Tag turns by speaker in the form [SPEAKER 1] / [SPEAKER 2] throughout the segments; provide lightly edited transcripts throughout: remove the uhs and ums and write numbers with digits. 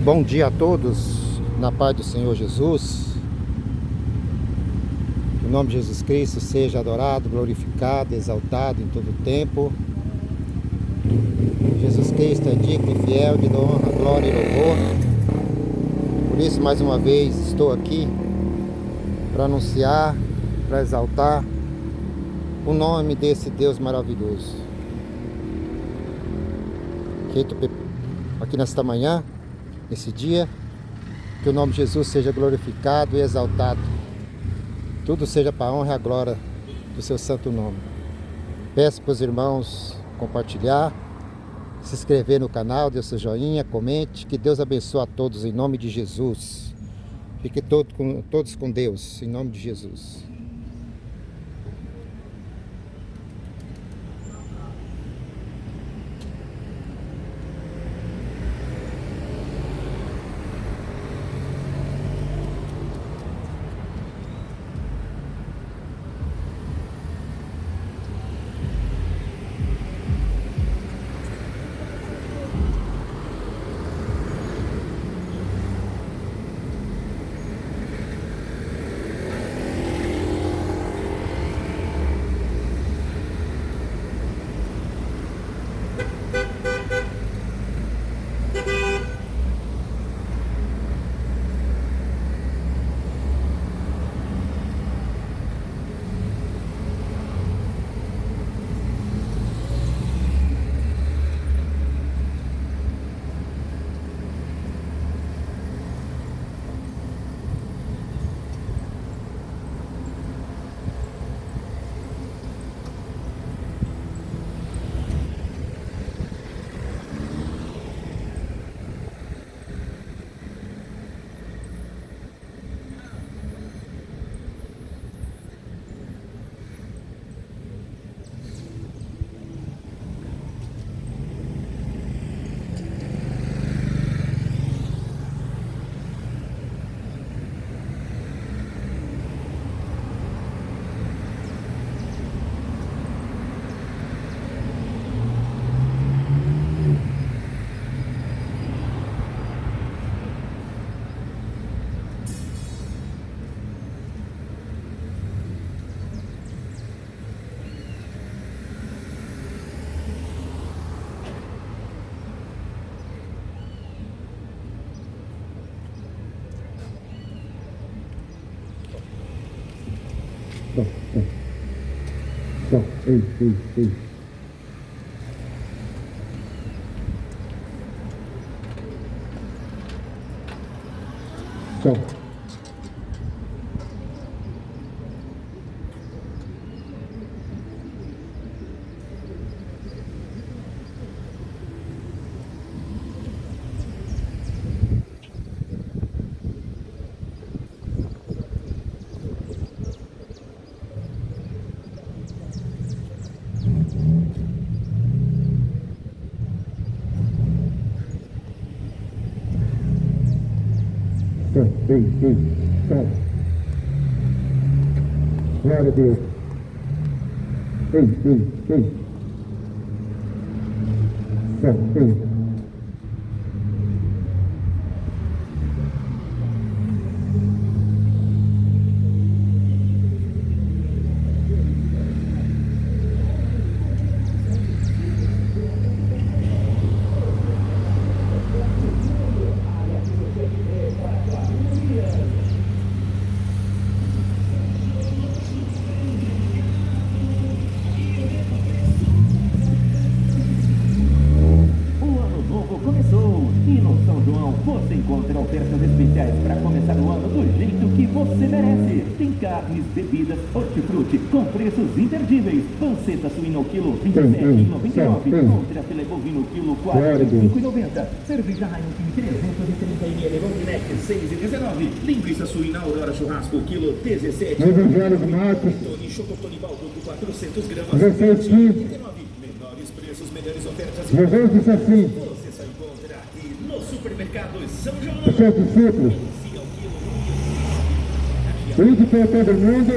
[SPEAKER 1] Bom dia a todos, na paz do Senhor Jesus. Que o nome de Jesus Cristo seja adorado, glorificado, exaltado em todo o tempo. Jesus Cristo é digno e fiel de honra, glória e louvor. Por isso, mais uma vez, estou aqui para anunciar, para exaltar o nome desse Deus maravilhoso. Aqui nesta manhã, nesse dia, que o nome de Jesus seja glorificado e exaltado. Tudo seja para a honra e a glória do seu santo nome. Peço para os irmãos compartilhar, se inscrever no canal, dê seu joinha, comente. Que Deus abençoe a todos em nome de Jesus. Fiquem todos com Deus, em nome de Jesus. Ei. Tchau. Ei. Tchau. Glória a Deus. Ei. Tchau.
[SPEAKER 2] Você encontra ofertas especiais para começar o ano do jeito que você merece. Tem carnes, bebidas, hortifruti com preços imperdíveis. Panceta suína ao quilo R$ 27,99. Contra filé bovino quilo R$ 45,90. Cerveja Heineken 330 ml long neck R$ 6,19. Linguiça suína Aurora Churrasco quilo R$ 17,99. Tony Chocotone Baldo de 400 gramas R$ 19,19. Menores preços, melhores ofertas. Você só encontra aqui no Supermercado São João.
[SPEAKER 3] Isso para todo mundo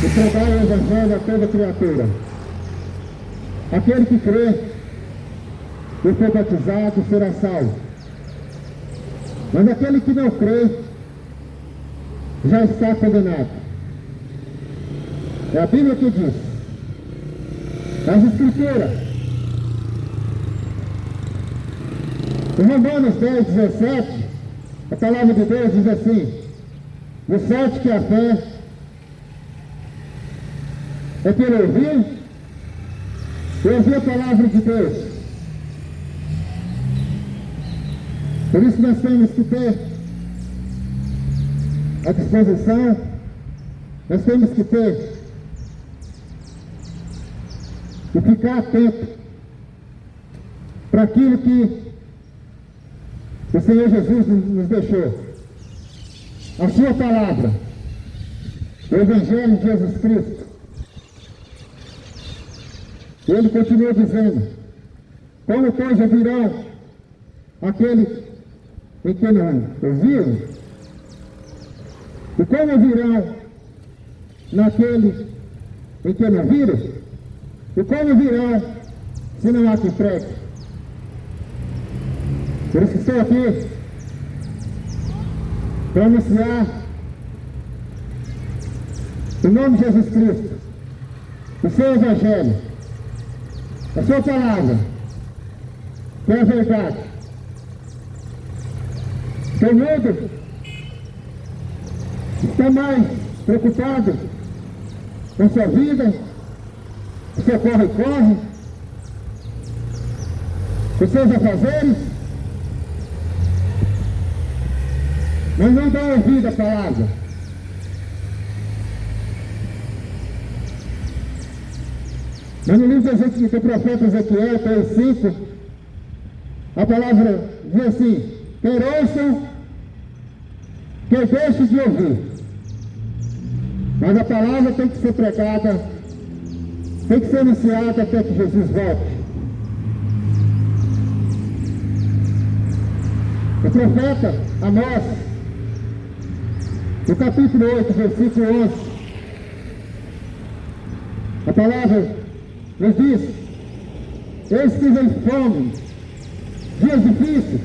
[SPEAKER 3] e trabalha o Evangelho a toda criatura. Aquele que crê e for batizado será salvo. Mas aquele que não crê já está condenado. É a Bíblia que diz. As Escrituras. Em Romanos 10, 17, a palavra de Deus diz assim: de sorte que a fé é pelo ouvir e ouvir a palavra de Deus. Por isso nós temos que ter a disposição, nós temos que ter e ficar atento para aquilo que o Senhor Jesus nos deixou. A sua palavra, o Evangelho de Jesus Cristo. Ele continua dizendo: como pois ouvirão aquele em que não ouviram? E como ouvirão naquele em que não viram? E como virão se não há quem pregue? Por isso estou aqui para anunciar o nome de Jesus Cristo, o seu Evangelho, a sua palavra, que é a verdade. O mundo está mais preocupado com sua vida, com seu corre-corre, com seus afazeres, mas não dá ouvido à palavra. Mas no livro do profeta Ezequiel, 3:5, a palavra diz assim: quer ouçam, quer deixem de ouvir. Mas a palavra tem que ser pregada, tem que ser anunciada até que Jesus volte. O profeta Amós, no capítulo 8, versículo 11, a palavra nos diz: eis que vem fome, dias difíceis,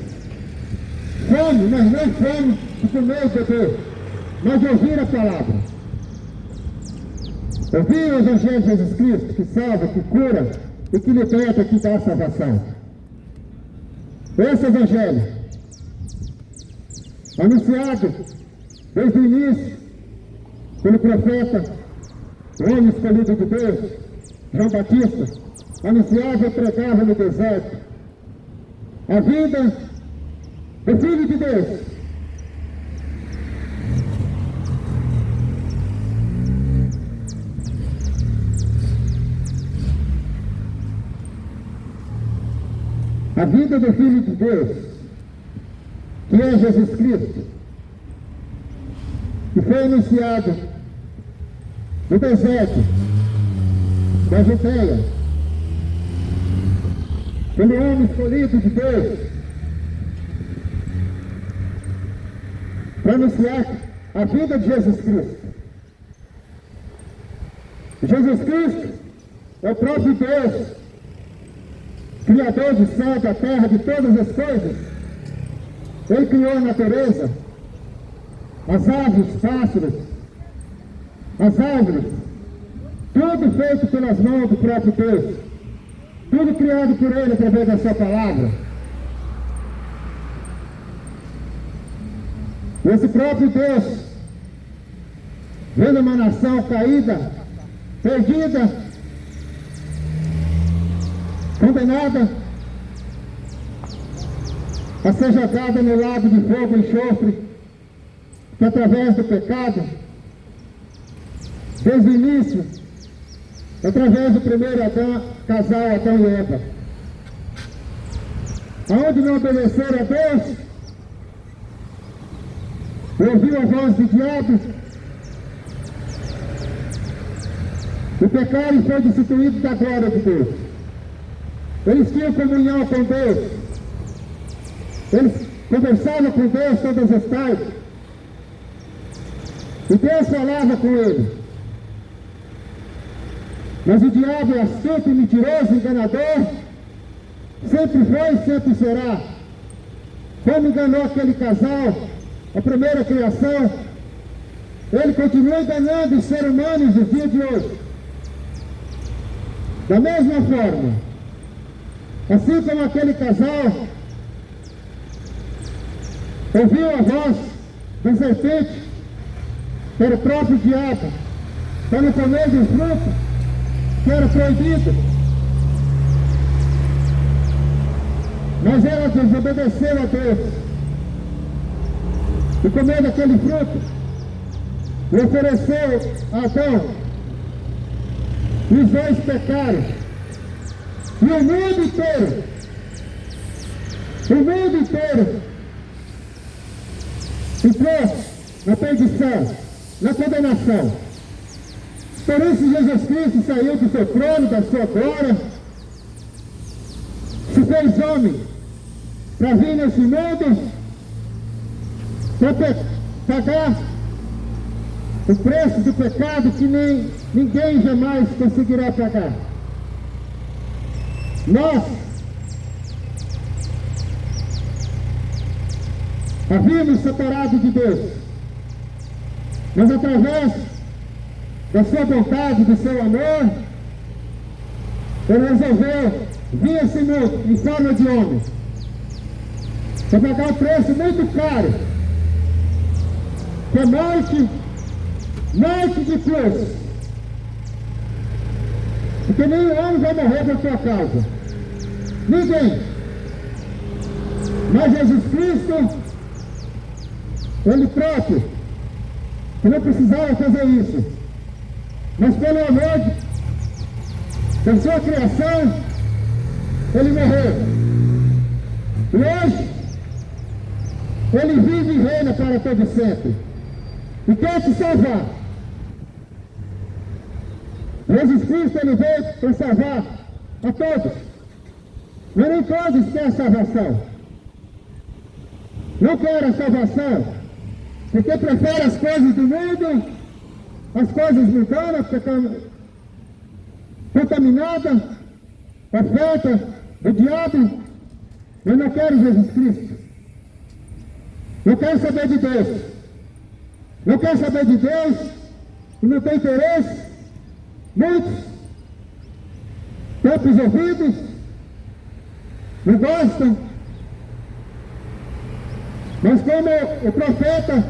[SPEAKER 3] fome, mas não fome de comer e beber, mas de ouvir a palavra. Ouvir o Evangelho de Jesus Cristo, que salva, que cura e que liberta, que dá salvação. Esse Evangelho, anunciado desde o início pelo profeta, o homem escolhido de Deus, João Batista, anunciava e pregava no deserto a vida do Filho de Deus. A vida do Filho de Deus, que é Jesus Cristo, que foi anunciado no deserto da Judeia, pelo homem escolhido de Deus, para anunciar a vida de Jesus Cristo. Jesus Cristo é o próprio Deus, Criador do céu, da terra, de todas as coisas. Ele criou a natureza, as aves, os pássaros, as árvores, tudo feito pelas mãos do próprio Deus, tudo criado por Ele através da sua palavra. Esse próprio Deus, vendo uma nação caída, perdida, condenada a ser jogada no lago de fogo e enxofre, que através do pecado, desde o início, através do primeiro casal Adão e Eva, aonde não obedeceram a Deus, ouviu a voz do diabo, o pecado foi destituído da glória de Deus. Eles tinham comunhão com Deus, eles conversavam com Deus todas as tardes, e Deus falava com ele. Mas o diabo é astuto, mentiroso, enganador, sempre foi e sempre será. como enganou aquele casal, a primeira criação, Ele continua enganando os seres humanos nos dias de hoje. Da mesma forma, assim como aquele casal ouviu a voz da serpente, que era o próprio diabo, para não comer do fruto que era proibido. Mas ela desobedeceu a Deus e comendo aquele fruto, e ofereceu a Adão. E os dois pecaram. E o mundo inteiro entrou na perdição, na condenação. Por isso Jesus Cristo saiu do seu trono, da sua glória, se fez homem para vir nesse mundo, para pagar o preço do pecado que ninguém jamais conseguirá pagar. Nós havíamos separado de Deus, mas através da sua vontade, do seu amor, Ele resolveu vir a esse mundo em forma de homem, para pagar um preço muito caro, que é morte de cruz. Porque nenhum homem vai morrer por tua causa. Ninguém. Mas Jesus Cristo, Ele próprio, que não precisava fazer isso, mas pelo amor da sua criação, Ele morreu. E hoje, Ele vive e reina para todo sempre. E quer te salvar. Jesus Cristo, Ele veio para salvar a todos. Mas nem todos querem salvação. Não querem salvação, porque preferem as coisas do mundo, as coisas mundanas, contaminadas, oferta do diabo. Eu não quero Jesus Cristo. Eu quero saber de Deus. Eu quero saber de Deus e não tem interesse. Muitos tampam os ouvidos, não gostam. Mas como o profeta,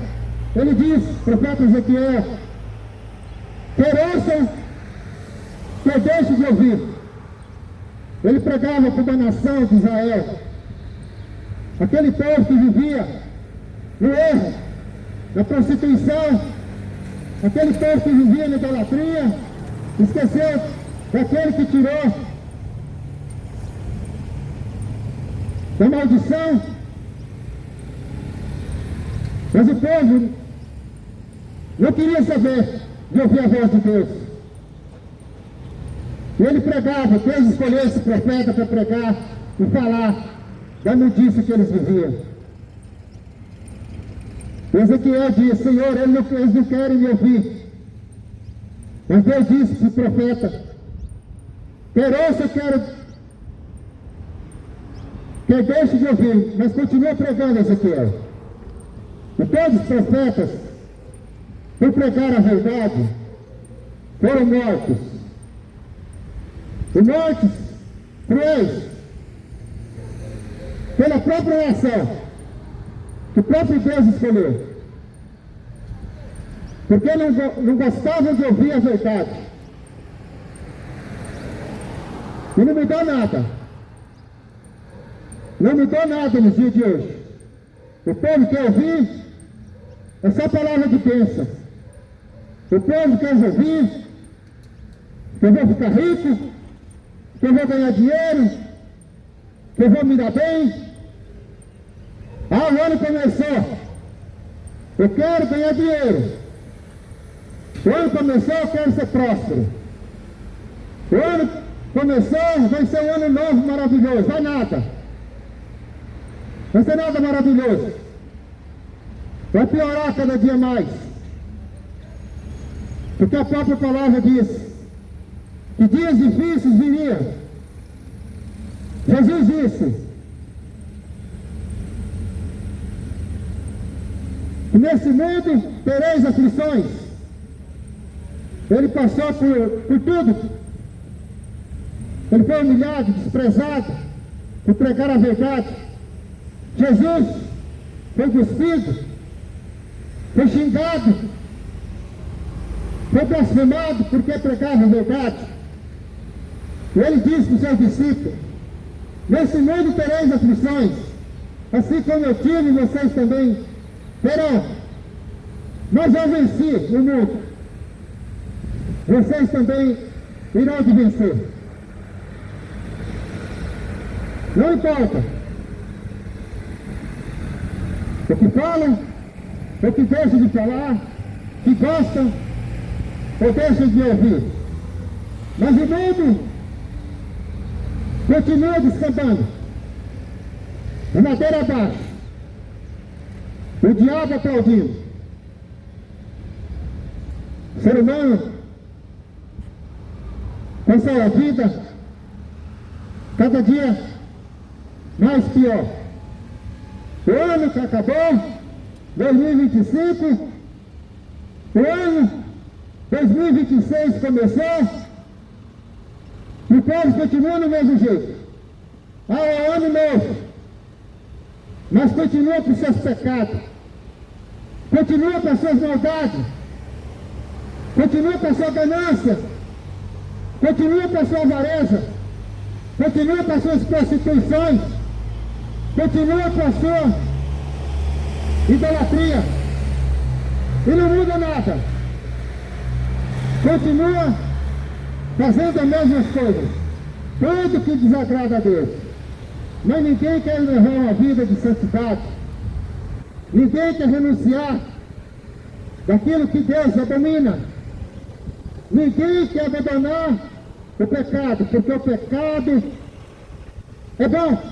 [SPEAKER 3] ele diz, o profeta Ezequiel, quer ouçam, quer deixem de ouvir. Ele pregava para a nação de Israel, aquele povo que vivia no erro, na prostituição, aquele povo que vivia na idolatria, esqueceu daquele que tirou da maldição. Mas o povo não queria saber de ouvir a voz de Deus. E ele pregava, Deus escolheu esse profeta para pregar e falar da notícia que eles viviam. E Ezequiel disse, Senhor, eles não querem me ouvir. Mas Deus disse para o profeta, quer ouça, quer deixe de ouvir, mas continua pregando, Ezequiel. E todos os profetas, por pregar a verdade, foram mortos. E mortos cruéis, pela própria nação, que o próprio Deus escolheu. Porque não gostavam de ouvir a verdade. E não mudou nada. Não mudou nada nos dias de hoje. O povo quer ouvir, é só palavra de bênção. O povo quer ouvir, que eu vou ficar rico, que eu vou ganhar dinheiro, que eu vou me dar bem. Ah, o ano começou, eu quero ganhar dinheiro. O ano começou, eu quero ser próspero. O ano começou, vai ser um ano novo maravilhoso. Vai nada. Vai ser nada maravilhoso. Vai piorar cada dia mais. Porque a própria palavra diz que dias difíceis viriam. Jesus disse nesse mundo tereis aflições. Ele passou por tudo. Ele foi humilhado, desprezado, por pregar a verdade. Jesus foi cuspido, foi xingado, foi blasfemado porque pregava a verdade. E ele disse para os seus discípulos: nesse mundo tereis aflições, assim como eu tive, vocês também terão. Mas eu venci o mundo, vocês também irão de vencer. Não importa o que falam, o que deixam de falar, que gostam ou deixam de ouvir, mas o mundo continua descambando, de madeira abaixo, o diabo aplaudindo. O ser humano, com sua vida, cada dia mais pior. O ano que acabou, 2025, o ano 2026 começou, e o povo continua no mesmo jeito. É ano novo, mas continua com seus pecados, continua com as suas maldades, continua com a sua ganância, continua com a sua avareza, continua com as suas prostituições, continua com a sua idolatria, e não muda nada, continua fazendo as mesmas coisas, tudo que desagrada a Deus. Mas ninguém quer levar uma vida de santidade, ninguém quer renunciar daquilo que Deus abomina, ninguém quer abandonar o pecado, porque o pecado é bom,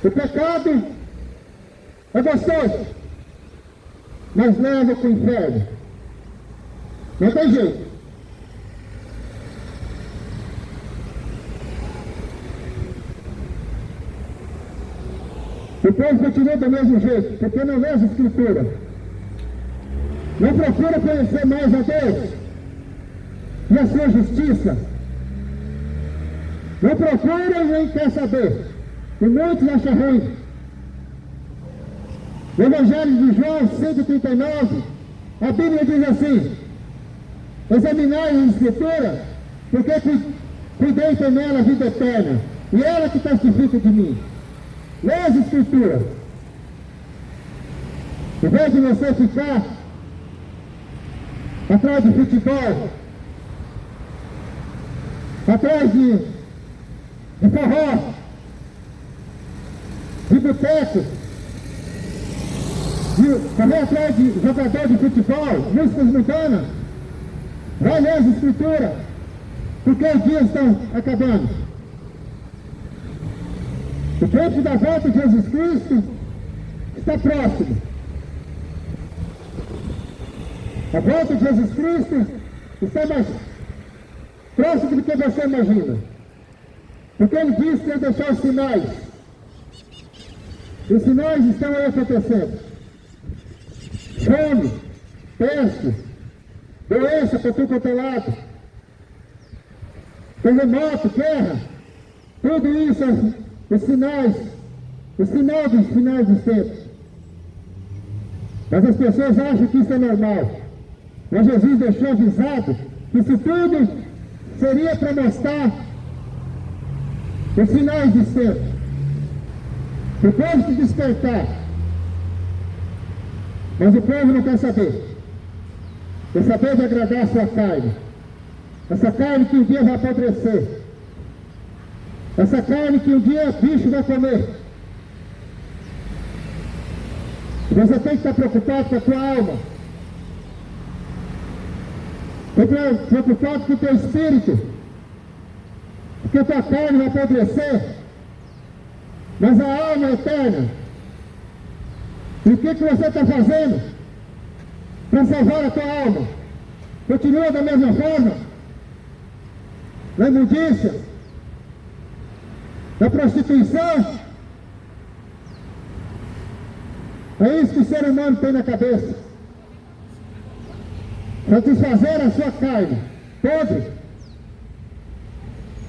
[SPEAKER 3] o pecado é gostoso, mas leva para o inferno, não tem jeito. O povo continua do mesmo jeito, porque não lê as Escrituras, não procura conhecer mais a Deus e a sua justiça, não procura e nem quer saber, e muitos acham ruim. No Evangelho de João 5,39, a Bíblia diz assim: examinai a Escritura, porque cuidei ter nela a vida eterna, e ela que testifica de mim. Lê as Escrituras. Em vez de você ficar atrás de futebol, atrás de forró, de boteco, correr atrás de jogador de futebol, músicas mundanas, vai ler as Escrituras, porque os dias estão acabando. O tempo da volta de Jesus Cristo está próximo. A volta de Jesus Cristo está mais próximo do que você imagina. Porque ele disse que ia deixar os sinais. Os sinais estão aí acontecendo. Fome, peste, doença para tudo quanto é lado, terremoto, guerra, tudo isso os sinais, o sinal dos finais dos tempos. Mas as pessoas acham que isso é normal. Mas Jesus deixou avisado que isso tudo seria para mostrar os sinais dos tempos. O povo se despertar. Mas o povo não quer saber. Quer saber de agradar a sua carne. Essa carne que um dia vai apodrecer. Essa carne que um dia o bicho vai comer. Você tem que estar preocupado com a tua alma. Tem que estar preocupado com o teu espírito. Porque a tua carne vai apodrecer. Mas a alma é eterna. E o que você está fazendo para salvar a tua alma? Continua da mesma forma? Na imundícia? Na prostituição? É isso que o ser humano tem na cabeça. Satisfazer a sua carne podre,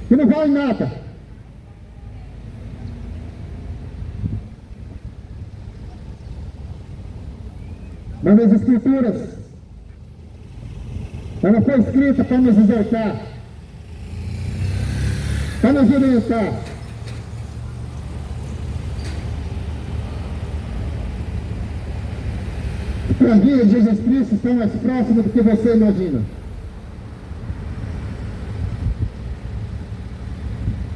[SPEAKER 3] que não vale nada. Mas as Escrituras, ela foi escrita para nos exortar, para nos orientar. A vida de Jesus Cristo está mais próxima do que você imagina.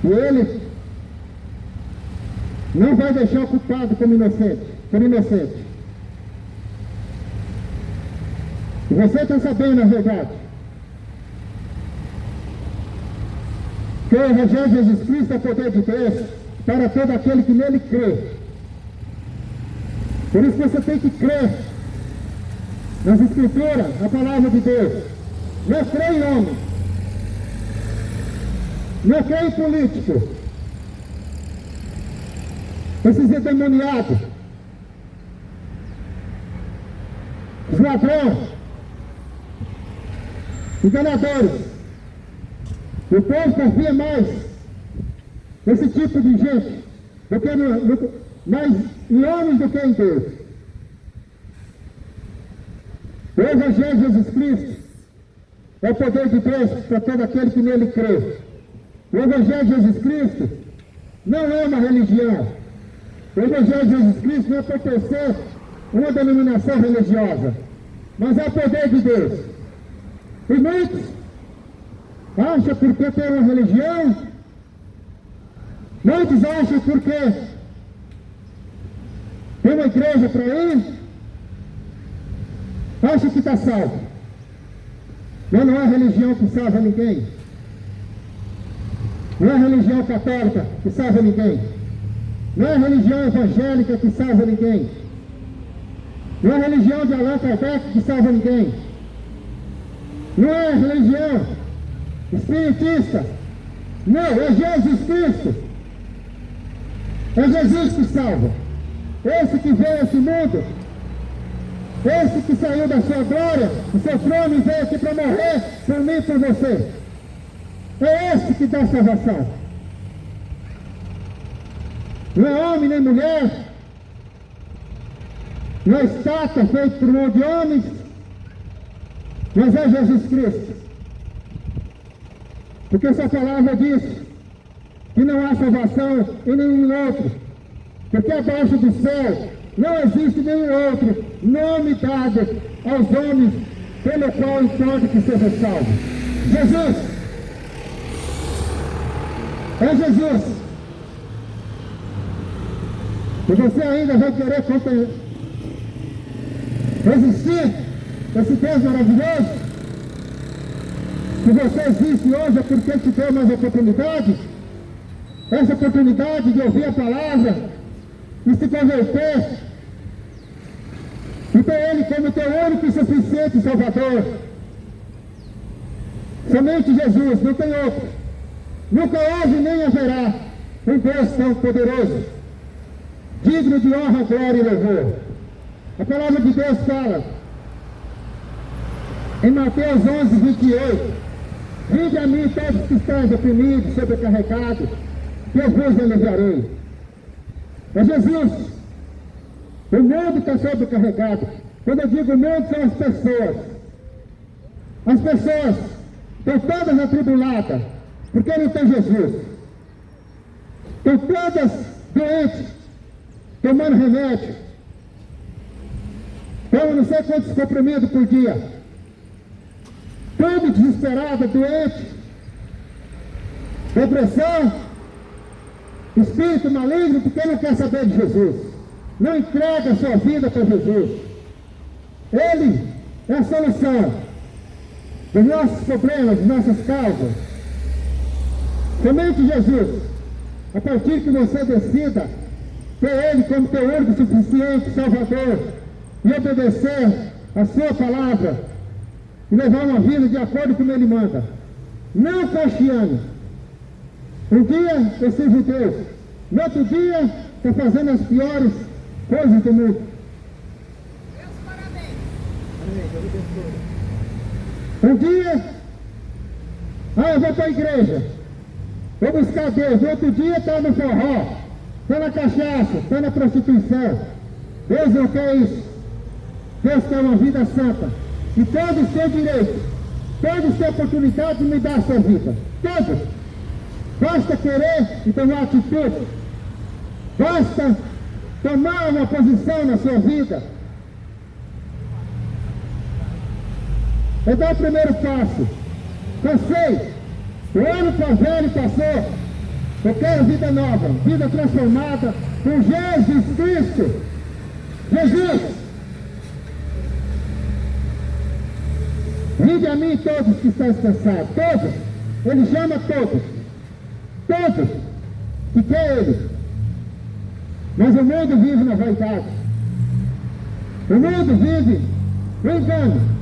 [SPEAKER 3] E Ele não vai deixar o culpado como inocente, por inocente. E você está sabendo a verdade. Que o Evangelho de Jesus Cristo é o poder de Deus para todo aquele que nele crê. Por isso você tem que crer nas Escrituras, na palavra de Deus. Não crê em homem. Não crê em político. Esses endemoniados. Os ladrões. Enganadores. O povo confia mais nesse tipo de gente do que mais em homens do que em Deus. O Evangelho de Jesus Cristo é o poder de Deus para todo aquele que nele crê. O Evangelho de Jesus Cristo não é uma religião. O Evangelho de Jesus Cristo não é pertencer a uma denominação religiosa, mas é o poder de Deus. E muitos acham porque tem uma religião, muitos acham porque tem uma igreja para ir, acham que está salvo. Mas não é religião que salva ninguém. Não é religião católica que salva ninguém. Não é religião evangélica que salva ninguém. Não é religião de Allan Kardec que salva ninguém. Não é religião espiritista. Não, é Jesus Cristo. É Jesus que salva. Esse que veio a esse mundo. Esse que saiu da sua glória, do seu trono e veio aqui para morrer por mim e por você. É esse que dá salvação. Não é homem nem mulher. Não é estátua feita por mão de homens. Mas é Jesus Cristo. Porque essa palavra diz que não há salvação em nenhum outro. Porque abaixo do céu não existe nenhum outro nome dado aos homens pelo qual importa que seja salvo. Jesus! É Jesus! E você ainda vai querer resistir a esse Deus maravilhoso? Se você existe hoje é porque te deu mais oportunidade? Essa oportunidade de ouvir a palavra e se converter e ter Ele como teu único e suficiente Salvador. Somente Jesus, não tem outro. Nunca houve nem haverá um Deus tão poderoso, digno de honra, glória e louvor. A palavra de Deus fala em Mateus 11, 28: vinde a mim todos que estáis oprimidos, sobrecarregados, que eu vos aliviarei. É Jesus. O mundo está sobrecarregado. Quando eu digo mundo, são as pessoas. As pessoas estão todas atribuladas, porque não tem Jesus. Estão todas doentes, tomando remédio. Estão não sei quantos comprimidos por dia. Todo desesperado, doente, depressão, espírito maligno, porque não quer saber de Jesus. Não entrega a sua vida para Jesus. Ele é a solução dos nossos problemas, das nossas causas. Somente Jesus. A partir que você decida ter Ele como teu único suficiente Salvador e obedecer a sua palavra e levar uma vida de acordo com Ele manda. Não coxiano. Um dia eu sirvo Deus, no outro dia está fazendo as piores coisas do mundo. Um dia, eu vou para a igreja, vou buscar Deus. No outro dia está no forró, está na cachaça, está na prostituição. Deus não quer isso. Deus quer uma vida santa. E todos têm direito, todos têm oportunidade de mudar a sua vida. Todos. Basta querer e tomar atitude. Basta tomar uma posição na sua vida. É dar o primeiro passo. Cansei. O ano velho passou. Eu quero vida nova, vida transformada com Jesus Cristo. Jesus! Vinde a mim todos que estão cansados. Todos. Ele chama todos. Todos que quer Ele. Mas o mundo vive na vaidade. O mundo vive no engano.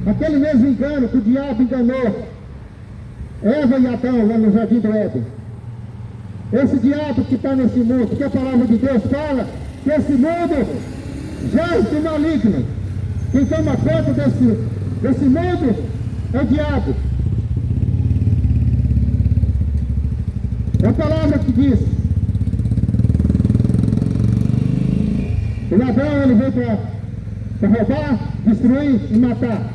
[SPEAKER 3] Aquele mesmo engano que o diabo enganou Eva e Adão lá no Jardim do Éden. Esse diabo que está nesse mundo, porque a palavra de Deus fala que esse mundo jaz do maligno. Quem toma conta desse mundo é o diabo. É a palavra que diz. O ladrão, ele veio para roubar, destruir e matar.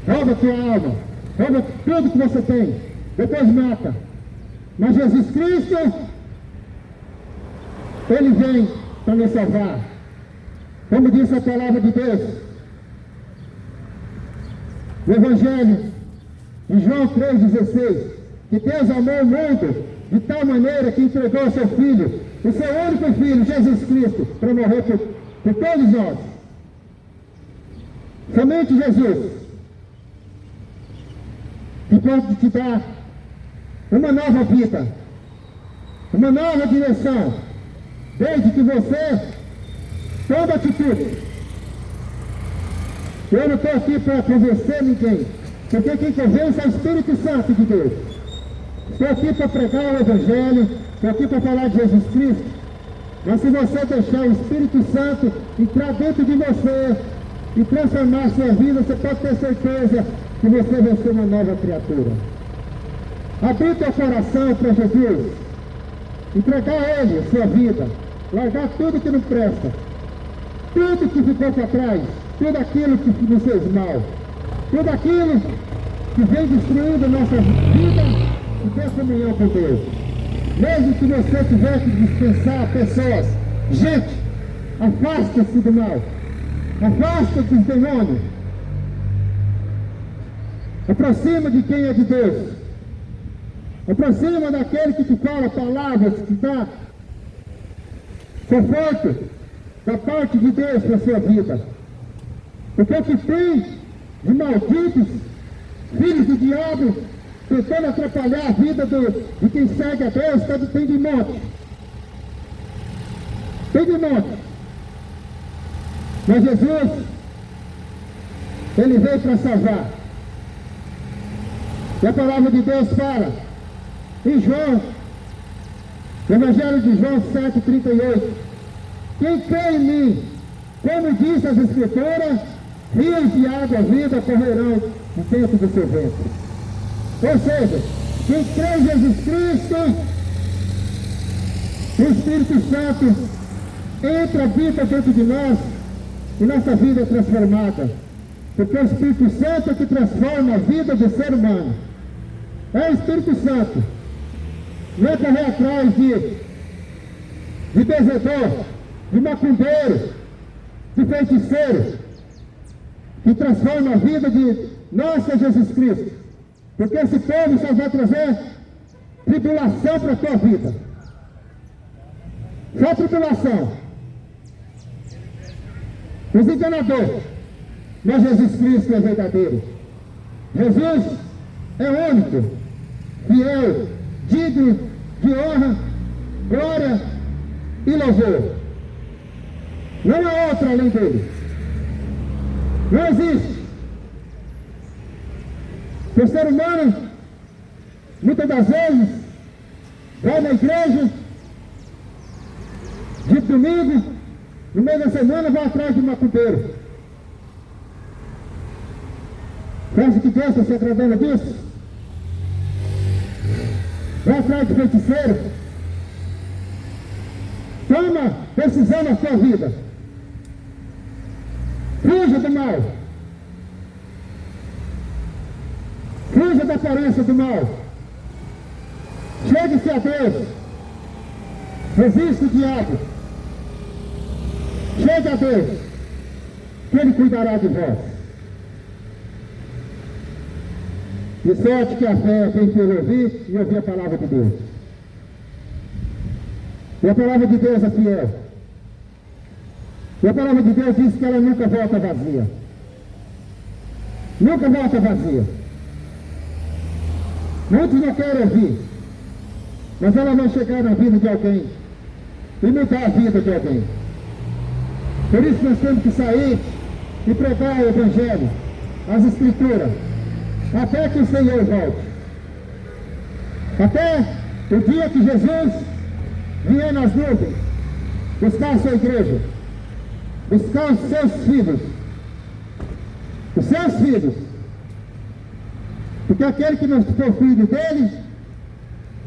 [SPEAKER 3] Rouba tua alma, rouba tudo que você tem, depois mata. Mas Jesus Cristo, Ele vem para nos salvar. Como diz a palavra de Deus, no Evangelho de João 3,16, que Deus amou o mundo de tal maneira que entregou o seu Filho, o seu único Filho, Jesus Cristo, para morrer por todos nós. Somente Jesus que pode te dar uma nova vida, uma nova direção, desde que você tome atitude. Eu não estou aqui para convencer ninguém, porque quem convence é o Espírito Santo de Deus. Estou aqui para pregar o Evangelho, estou aqui para falar de Jesus Cristo. Mas se você deixar o Espírito Santo entrar dentro de você e transformar a sua vida, você pode ter certeza que você vai ser uma nova criatura. Abrir teu coração para Jesus, entregar a Ele a sua vida, largar tudo que não presta, tudo que ficou para trás, tudo aquilo que nos fez mal, tudo aquilo que vem destruindo nossa vida e ter comunhão com Deus. Mesmo que você tiver que dispensar pessoas, gente, afasta-se do mal, afasta-se dos demônios, aproxima de quem é de Deus, aproxima daquele que te fala palavras, que dá conforto da parte de Deus para a sua vida. Porque o que tem de malditos, filhos do diabo, tentando atrapalhar a vida de quem segue a Deus, tem de monte. Tem de monte. Mas Jesus, Ele veio para salvar. E a palavra de Deus fala, em João, no Evangelho de João 7,38, quem crê em mim, como diz as Escrituras, rios de água viva correrão dentro do seu ventre. Ou seja, quem crê em Jesus Cristo, o Espírito Santo entra, habita dentro de nós e nossa vida é transformada. Porque o Espírito Santo é que transforma a vida do ser humano. É o Espírito Santo. Não é correr atrás de benzedor, de macumbeiro, de feiticeiro, que transforma a vida de nosso Jesus Cristo. Porque esse povo só vai trazer tribulação para a tua vida. Só tribulação. Os enganadores. Mas Jesus Cristo é verdadeiro. Jesus é único, fiel, digno de honra, glória e louvor. Não há outro além dele. Não existe. O ser humano, muitas das vezes, vai na igreja, de domingo, no meio da semana vai atrás de macumbeiro. Você acha que Deus está se agradando disso? Vai atrás de feiticeiro. Toma decisão na sua vida. Fuja do mal. Fuja da aparência do mal. Chegue-se a Deus. Resista o diabo. Chegue a Deus, que Ele cuidará de vós. De sorte que a fé vem pelo ouvir e ouvir a palavra de Deus. E a palavra de Deus é fiel. E a palavra de Deus diz que ela nunca volta vazia. Nunca volta vazia. Muitos não querem ouvir, mas ela vai chegar na vida de alguém e mudar a vida de alguém. Por isso nós temos que sair e pregar o Evangelho, as Escrituras, até que o Senhor volte. Até o dia que Jesus vier nas nuvens, buscar a sua igreja, buscar os seus filhos. Os seus filhos. Porque aquele que não for filho dele,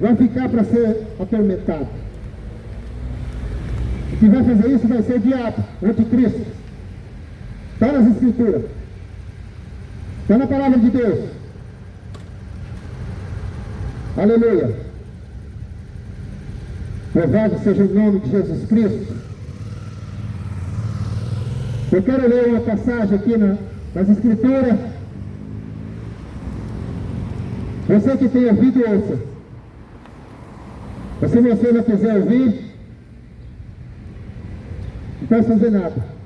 [SPEAKER 3] vai ficar para ser atormentado. O que vai fazer isso vai ser o diabo, o anticristo. Está nas Escrituras. Está na palavra de Deus. Aleluia. Louvado seja o nome de Jesus Cristo. Eu quero ler uma passagem aqui nas Escrituras. Você que tem ouvido, ouça. Mas se você não quiser ouvir, não pode fazer nada.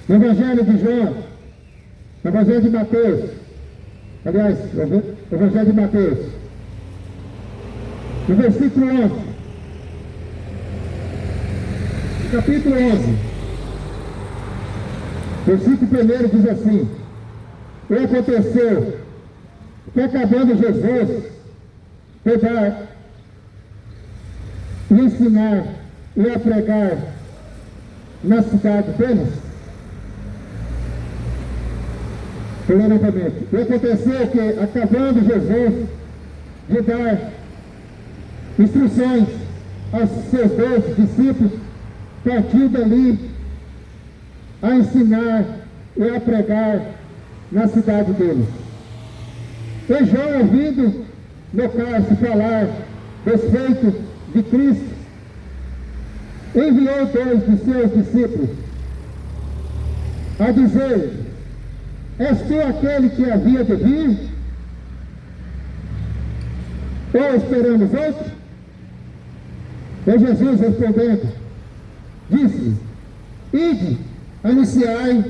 [SPEAKER 3] No Evangelho de João, no Evangelho de Mateus, aliás, no Evangelho de Mateus, no versículo 11, no capítulo 11, versículo 1 diz assim: e aconteceu que, acabando Jesus pegar e ensinar e a pregar na cidade deles, novamente, e aconteceu que, acabando Jesus de dar instruções aos seus 12 discípulos, partiu dali a ensinar e a pregar na cidade deles. E João, ouvindo no cálice falar dos feitos de Cristo, enviou 2 de seus discípulos a dizer: és tu aquele que havia de vir? Ou esperamos outro? E Jesus, respondendo, disse: ide, anunciai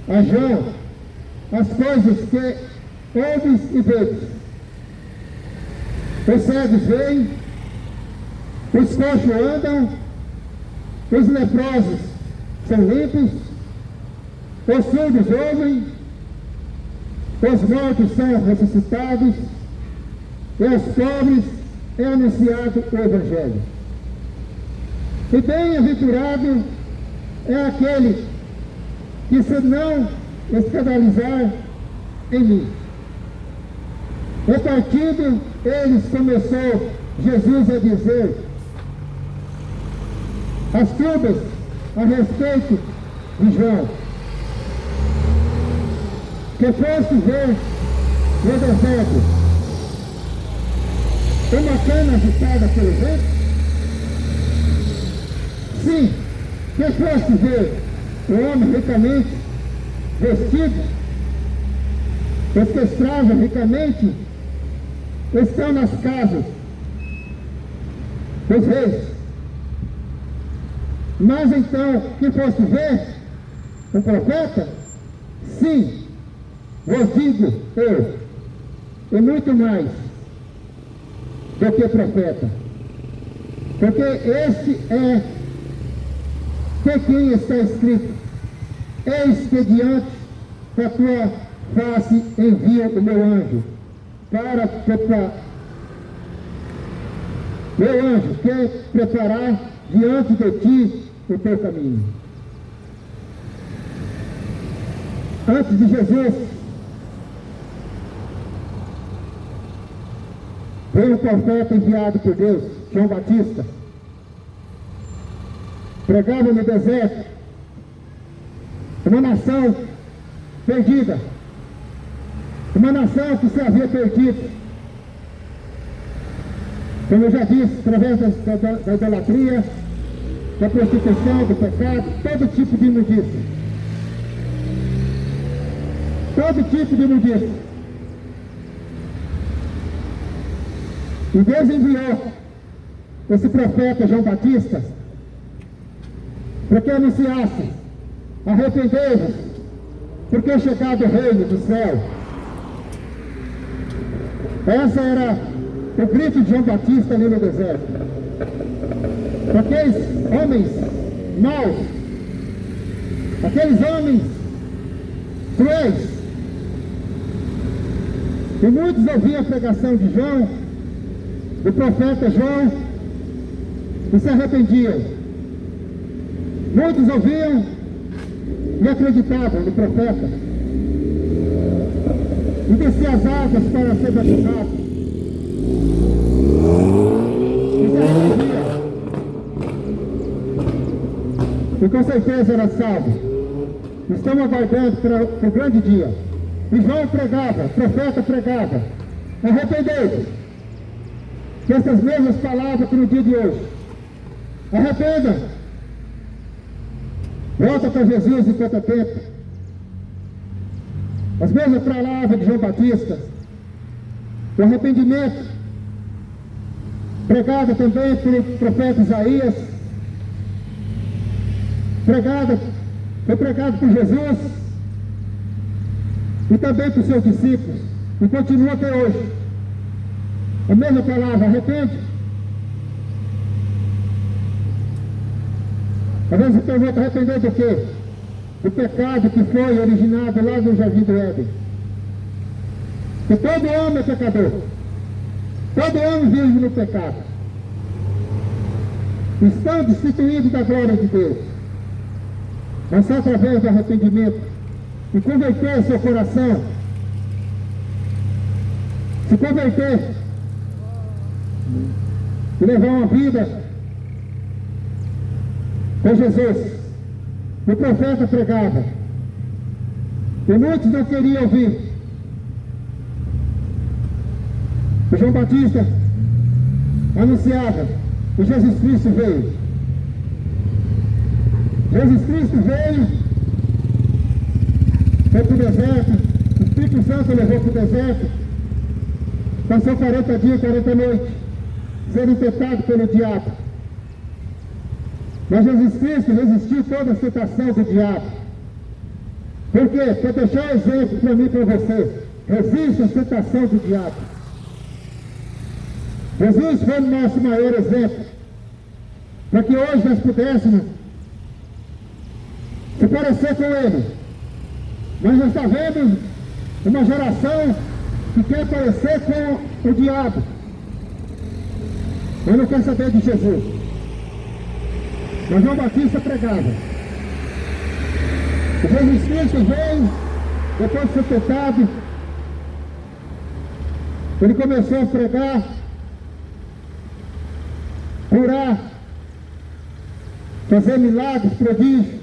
[SPEAKER 3] a João as coisas que ouves e vedes. Os cegos veem, os coxos andam, os leprosos são limpos, os surdos ouvem, os mortos são ressuscitados, e aos pobres é anunciado o Evangelho. E bem-aventurado é aquele que se não escandalizar em mim. E partindo eles, começou Jesus a dizer as turbas a respeito de João, que foste ver no deserto uma cana agitada pelo vento? Sim, que foste ver o homem ricamente vestido? Os que escravam ricamente estão nas casas dos reis. Mas então, que foste ver um profeta? Sim, vos digo eu, e muito mais do que profeta, porque este é de quem está escrito: eis que diante da tua face envio o meu anjo para preparar, meu anjo quer preparar diante de ti o teu caminho. Antes de Jesus, veio o profeta enviado por Deus, João Batista. Pregava no deserto, uma nação perdida, uma nação que se havia perdido, como eu já disse, através da idolatria, da prostituição, do pecado, todo tipo de imundícia. Todo tipo de imundícia. E Deus enviou esse profeta João Batista para que anunciasse: arrependei-vos, porque é chegado o reino do céu. Essa era o grito de João Batista ali no deserto. Para aqueles homens maus, aqueles homens cruéis. E muitos ouviam a pregação de João, do profeta João, e se arrependiam. Muitos ouviam e acreditavam no profeta, e desciam as águas para ser batizado, e se arrependiam, e com certeza era salvo. Estamos aguardando para o grande dia. E João pregava, o profeta pregava: arrependei-vos. Que essas mesmas palavras que no dia de hoje: arrependam, volta para Jesus enquanto é tempo. As mesmas palavras de João Batista, o arrependimento, pregado também pelo profeta Isaías, foi pregado por Jesus e também por seus discípulos, e continua até hoje. A mesma palavra: arrepende. Às vezes você pergunta: arrepender do quê? Do pecado que foi originado lá no Jardim do Éden. Porque todo homem é pecador. Todo homem vive no pecado. Estão destituídos da glória de Deus. Mas só através do arrependimento e converter seu coração, se converter e levar uma vida com Jesus. O profeta pregava e muitos não queriam ouvir. O João Batista anunciava que Jesus Cristo veio. Jesus Cristo veio, foi para o deserto, o Espírito Santo levou para o deserto, passou 40 dias, 40 noites, sendo tentado pelo diabo. Mas Jesus Cristo resistiu toda a tentação do diabo. Por quê? Para deixar um exemplo para mim e para você. Resiste à tentação do diabo. Jesus foi o nosso maior exemplo, para que hoje nós pudéssemos se parecer com Ele. Mas nós estamos vendo uma geração que quer parecer com o diabo. Eu não quero saber de Jesus. Mas João Batista pregava. O Jesus Cristo veio, depois de ser tentado, ele começou a pregar, curar, fazer milagres, prodígios.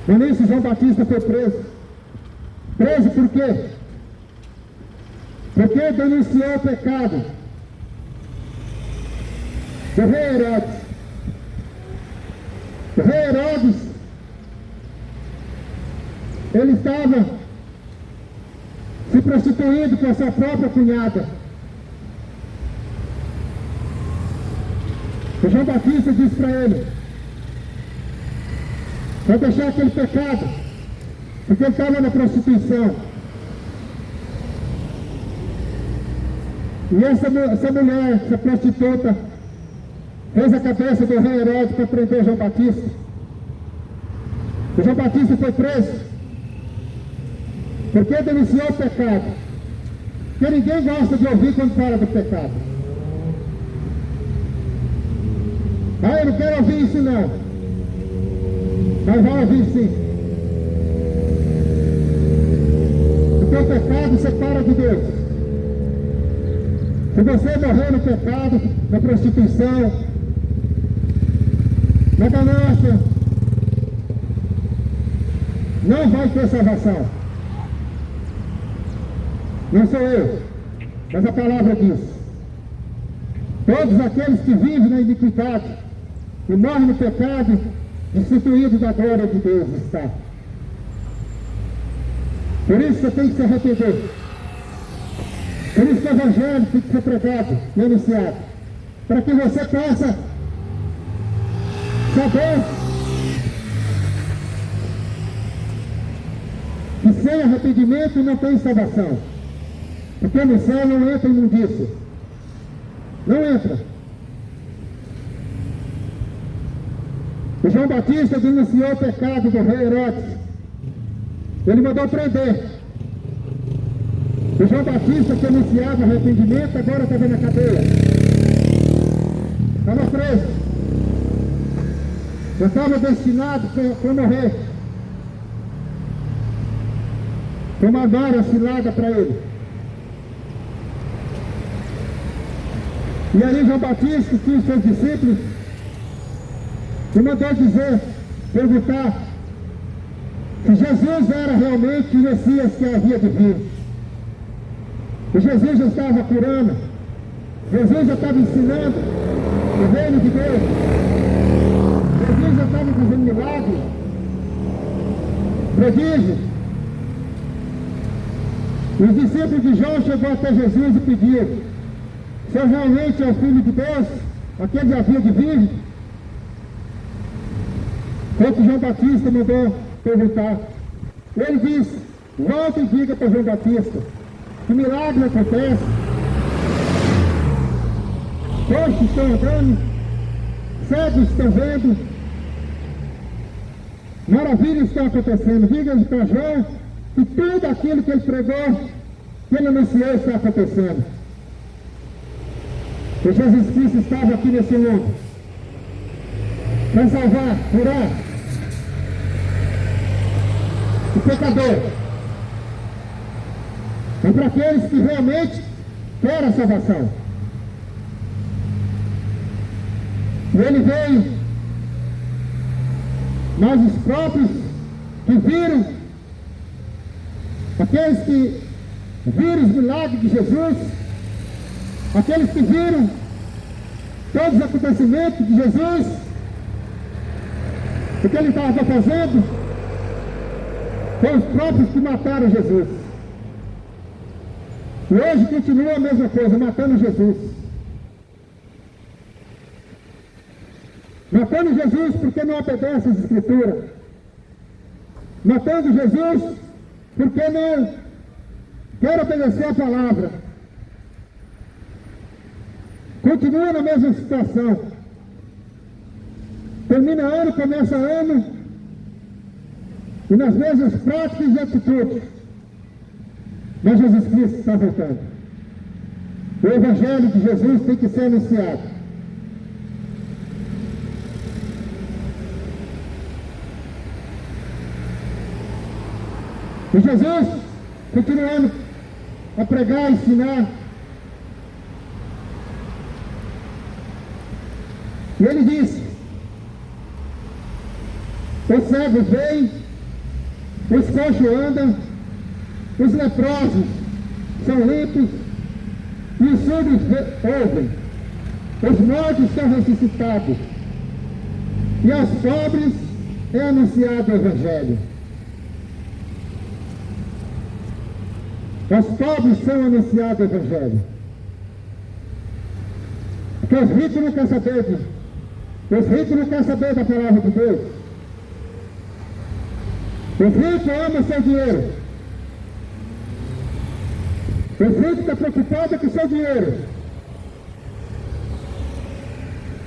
[SPEAKER 3] No início, João Batista foi preso. Preso por quê? Porque denunciou o pecado do rei Herodes. O rei Herodes, ele estava se prostituindo com a sua própria cunhada. O João Batista disse para ele: vai deixar aquele pecado, porque ele estava na prostituição. E essa mulher, essa prostituta, fez a cabeça do rei Herodes para prender João Batista. O João Batista foi preso porque denunciou o pecado. Porque ninguém gosta de ouvir quando fala do pecado. Ah, eu não quero ouvir isso não. Mas vai ouvir sim. Deus. Se você morrer no pecado, na prostituição, na ganância, não vai ter salvação. Não sou eu, mas a palavra diz: todos aqueles que vivem na iniquidade e morrem no pecado, destituídos da glória de Deus está. Por isso você tem que se arrepender. Por isso que o Evangelho tem que ser pregado e anunciado, para que você possa saber que sem arrependimento não tem salvação, porque no céu não entra imundícia, não entra. O João Batista denunciou o pecado do rei Herodes, ele mandou prender. O João Batista, que anunciava arrependimento, agora estava na cadeia, estava preso, já estava destinado para morrer. Mandaram a cilada para ele. E aí João Batista tinha os seus discípulos e mandou perguntar se Jesus era realmente o Messias que havia de vir. E Jesus já estava curando, Jesus já estava ensinando o reino de Deus, Jesus já estava fazendo milagres, prodígios. Os discípulos de João chegou até Jesus e pediu: se realmente é o Filho de Deus, aquele que havia de vir? Foi o que João Batista mandou perguntar. Ele disse: volta e diga para João Batista que milagre acontece, coxos estão andando, cegos estão vendo, maravilhas estão acontecendo. Diga para João que tudo aquilo que ele pregou, que ele anunciou, está acontecendo. E Jesus Cristo estava aqui nesse mundo para salvar, curar o pecador, e para aqueles que realmente querem a salvação. E ele veio, mas os próprios que viram, aqueles que viram os milagres de Jesus, aqueles que viram todos os acontecimentos de Jesus, o que ele estava fazendo, foram os próprios que mataram Jesus. E hoje continua a mesma coisa, matando Jesus. Matando Jesus porque não obedece às Escrituras. Matando Jesus porque não quer obedecer a palavra. Continua na mesma situação. Termina ano, começa ano, e nas mesmas práticas e atitudes. Mas Jesus Cristo está voltando. O Evangelho de Jesus tem que ser anunciado. E Jesus, continuando a pregar e ensinar, e ele disse: os cegos veem, os coxos andam, os leprosos são limpos, e os surdos ouvem, os mortos são ressuscitados, e aos pobres é anunciado o Evangelho. Aos pobres são anunciado o Evangelho. Porque os ricos não querem saber disso. Os ricos não querem saber da palavra de Deus. Os ricos amam seu dinheiro. Os ricos estão preocupados com seu dinheiro.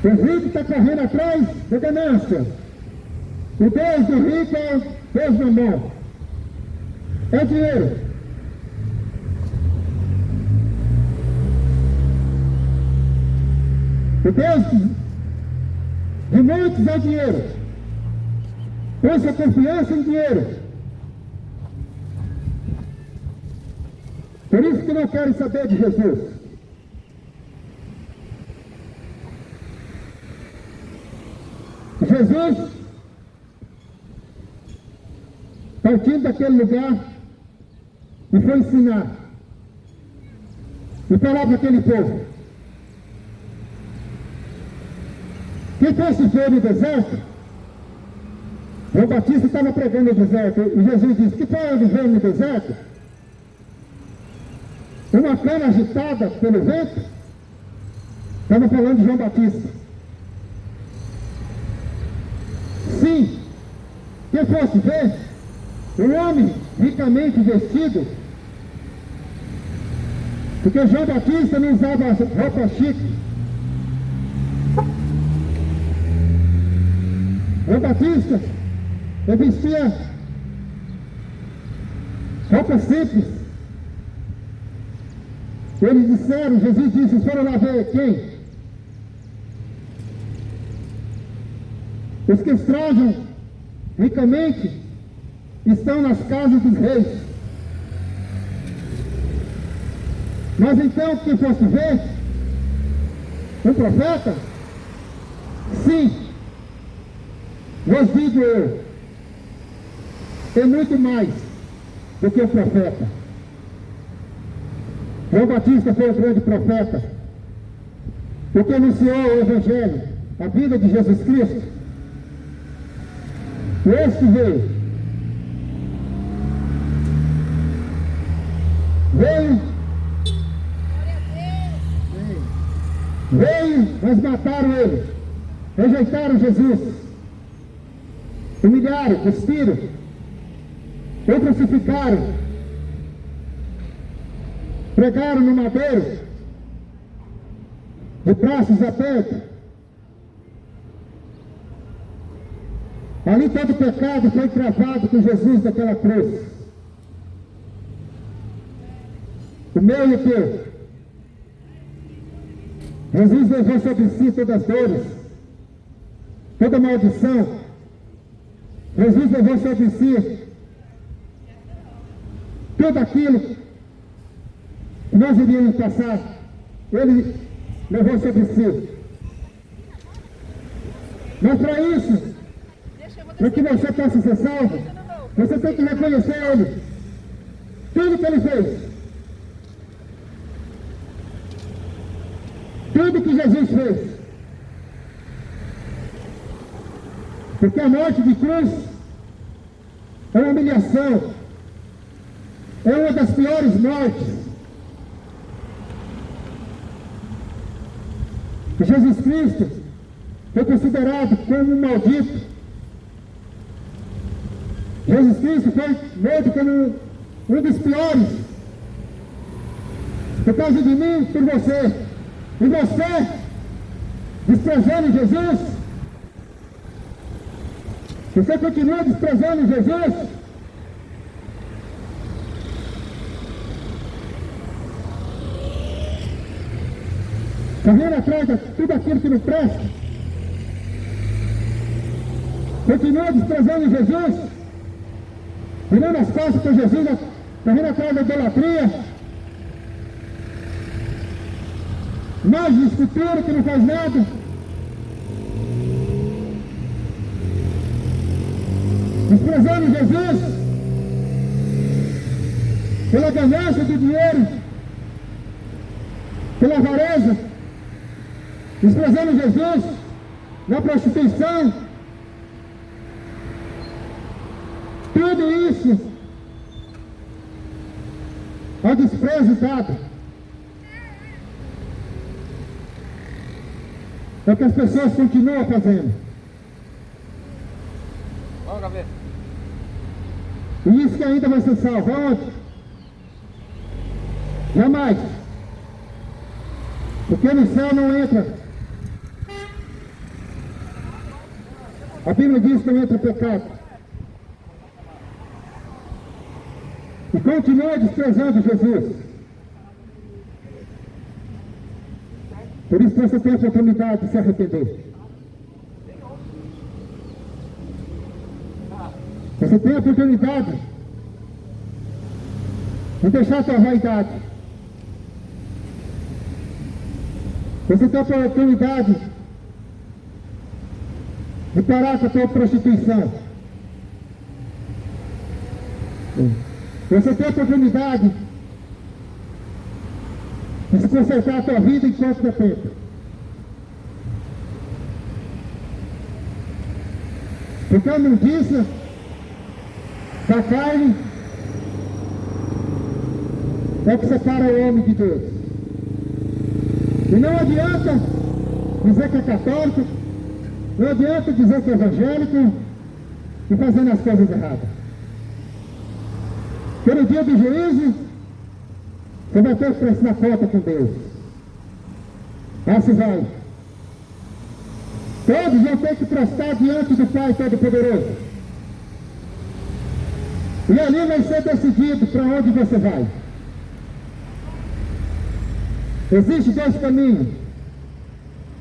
[SPEAKER 3] Os ricos estão correndo atrás da ganância. O Deus do rico é o Deus do amor. É o dinheiro. O Deus de muitos é o dinheiro. Põe sua confiança em dinheiro. Por isso que não querem saber de Jesus. Jesus, partindo daquele lugar, e foi ensinar, e falar para aquele povo. Quem fosse ver no deserto, João Batista estava pregando no deserto, e Jesus disse: que foi ele ver no deserto? Uma cana agitada pelo vento. Estava falando de João Batista. Sim, quem fosse ver um homem ricamente vestido, porque João Batista não usava roupa chique. João Batista, ele vestia roupa simples. Eles disseram, Jesus disse: vocês foram lá ver quem? Os que trajam ricamente estão nas casas dos reis. Mas então, quem fosse ver um profeta, sim, vos digo eu, é muito mais do que o profeta. João Batista foi o grande profeta, porque anunciou o Evangelho, a vida de Jesus Cristo. E este veio, mas mataram ele, rejeitaram Jesus, humilharam, cuspiram, o crucificaram, pregaram no madeiro, de braços abertos. Ali todo pecado foi cravado com Jesus naquela cruz. O meu e o teu. Jesus levou sobre si todas as dores, toda maldição. Jesus levou sobre si tudo aquilo que nós iríamos passar. Ele levou sobre si. Mas para isso, para que você possa ser salvo, você tem que reconhecer Ele, tudo que Ele fez, tudo que Jesus fez. Porque a morte de cruz é uma humilhação, é uma das piores mortes. Jesus Cristo foi considerado como um maldito. Jesus Cristo foi morto como um dos piores, por causa de mim, por você. E você, desprezando Jesus, você continua desprezando Jesus, correndo atrás de tudo aquilo que não presta, continua desprezando Jesus, virando as costas para Jesus, correndo atrás da idolatria, mais de escultura que não faz nada, desprezando Jesus pela ganância do dinheiro, pela avareza, desprezando Jesus na prostituição. Tudo isso é desprezo dado. É o que as pessoas continuam fazendo.
[SPEAKER 4] Vamos ver.
[SPEAKER 3] E isso que ainda vai ser salvo. Onde? Jamais. Porque no céu não entra. A Bíblia diz que não entra pecado. E continua desprezando Jesus. Por isso você tem a oportunidade de se arrepender. Você tem a oportunidade e deixar a tua vaidade. Você tem a oportunidade de parar com a tua prostituição. Você tem a oportunidade de se consertar a tua vida enquanto dá tempo. Porque a imundícia da carne é que separa o homem de Deus. E não adianta dizer que é católico, não adianta dizer que é evangélico e fazendo as coisas erradas. Pelo dia do juízo, você vai ter que prestar conta com Deus. Assim vai. Todos vão ter que prestar diante do Pai Todo-Poderoso. E ali vai ser decidido para onde você vai. Existem dois caminhos.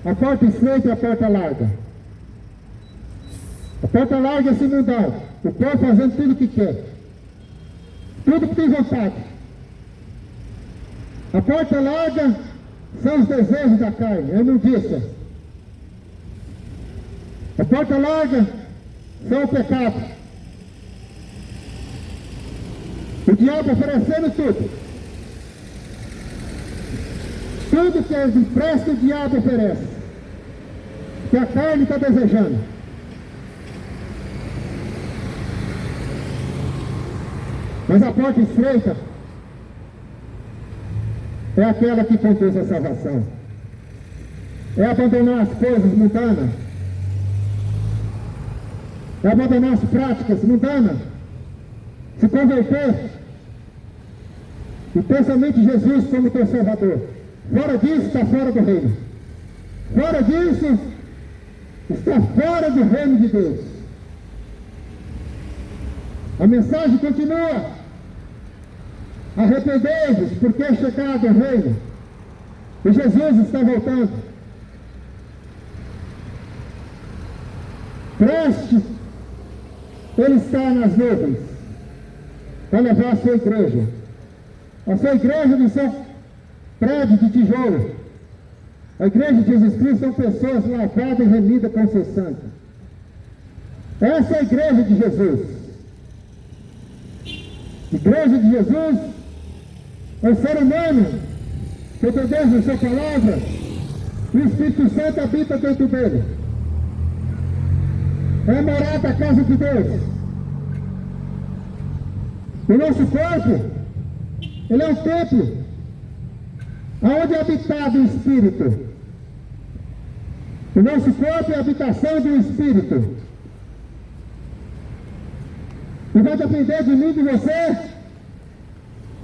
[SPEAKER 3] A porta estreita e a porta larga. A porta larga é esse mundão. O povo fazendo tudo o que quer. Tudo que tem vontade. A porta larga são os desejos da carne, a imundícia. A porta larga são o pecado. O diabo oferecendo tudo. Tudo que é empresta, o diabo oferece. Que a carne está desejando. Mas a porta estreita é aquela que conduz a salvação. É abandonar as coisas mundanas. É abandonar as práticas mundanas. Se converter. E ter somente Jesus como teu Salvador. Fora disso, está fora do reino. Fora disso, está fora do reino de Deus. A mensagem continua. Arrependei-vos, porque é chegado o reino. E Jesus está voltando. Preste, Ele está nas nuvens para levar a sua igreja. A sua igreja do seu prédio de tijolo. A igreja de Jesus Cristo são pessoas lavadas e remidas com seu sangue. Essa é a igreja de Jesus. Igreja de Jesus é o ser humano que Deus na sua palavra, e o Espírito Santo habita dentro dele. É a morada da casa de Deus. O nosso corpo, ele é um templo aonde é habitado o Espírito. O nosso corpo é a habitação do Espírito. E vai depender de mim e de você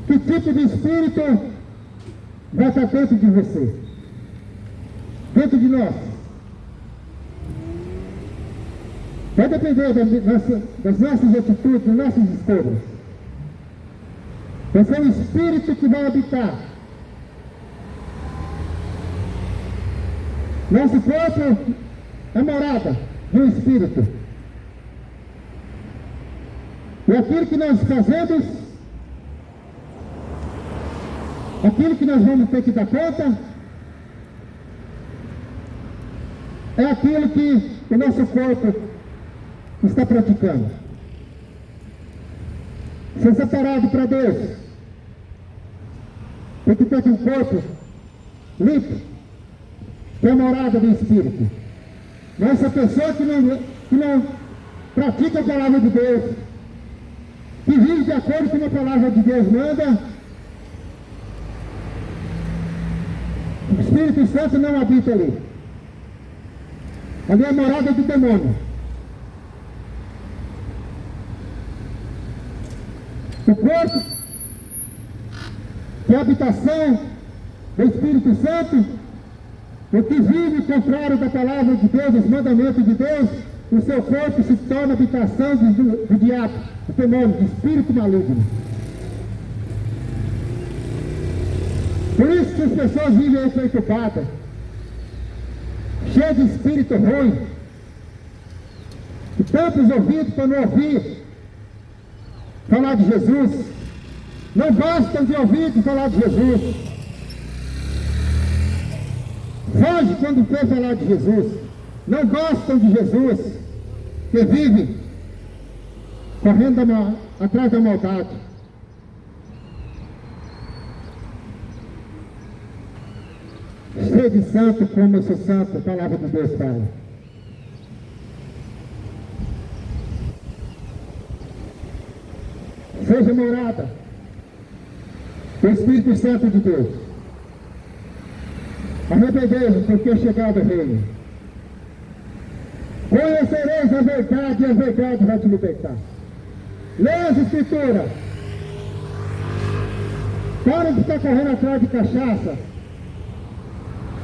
[SPEAKER 3] que tipo de Espírito vai estar dentro de você, dentro de nós. Vai depender das nossas atitudes, das nossas escolhas. Vai ser o Espírito que vai habitar. Nosso corpo é morada do Espírito. E aquilo que nós fazemos, aquilo que nós vamos ter que dar conta, é aquilo que o nosso corpo está praticando. Ser separado para Deus, tem que ter um corpo limpo, que é a morada do Espírito. Essa pessoa que não pratica a palavra de Deus, que vive de acordo com a palavra de Deus manda, o Espírito Santo não habita ali. Ali é a morada do demônio. O corpo, que é a habitação do Espírito Santo, o que vive contrário da palavra de Deus, dos mandamentos de Deus, o seu corpo se torna habitação do diabo, do demônio, do espírito maligno. Por isso que as pessoas vivem aí preocupadas, cheias de espírito ruim, e tantos ouvidos para não ouvir falar de Jesus, não gostam de ouvir falar de Jesus. Foge quando for falar de Jesus. Não gostam de Jesus, que vive correndo atrás da maldade. Sede santo como eu sou santo, a palavra de Deus fala. Seja morada do Espírito Santo de Deus. Arrependei-vos, porque é chegado o reino. Conhecereis a verdade e a verdade vai te libertar. Leia as Escrituras. Para de ficar correndo atrás de cachaça,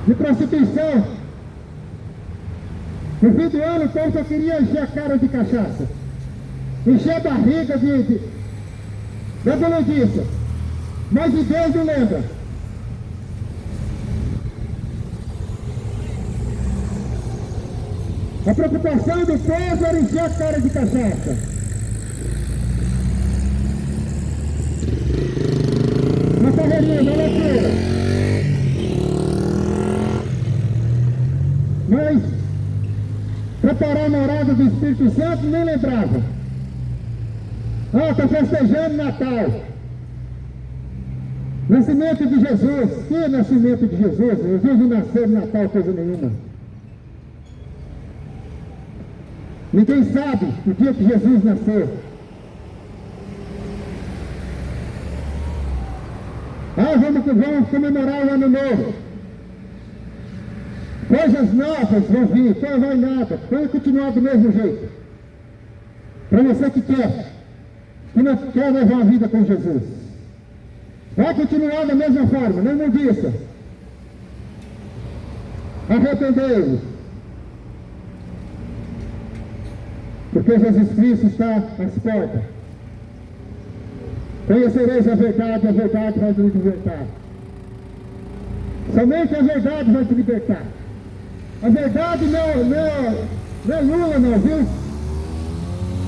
[SPEAKER 3] de prostituição. No fim do ano, o povo só queria encher a cara de cachaça, encher a barriga da bolodiça, mas de Deus não lembra. A preocupação do povo era encher a cara de cachaça. Na carreirinha, na loucura. Mas, preparar a morada do Espírito Santo, nem lembrava. Está festejando Natal. Nascimento de Jesus. Que nascimento de Jesus? Jesus não nasceu no Natal, coisa nenhuma. Ninguém sabe o dia que Jesus nasceu. Vamos comemorar o Ano Novo. Coisas novas vão vir, então vai nada, vai continuar do mesmo jeito. Para você que não quer levar a vida com Jesus. Vai continuar da mesma forma, não mudiça. Arrependei-vos. Porque Jesus Cristo está às portas. Conhecereis a verdade vai te libertar. Somente a verdade vai te libertar. A verdade não é Lula não, viu?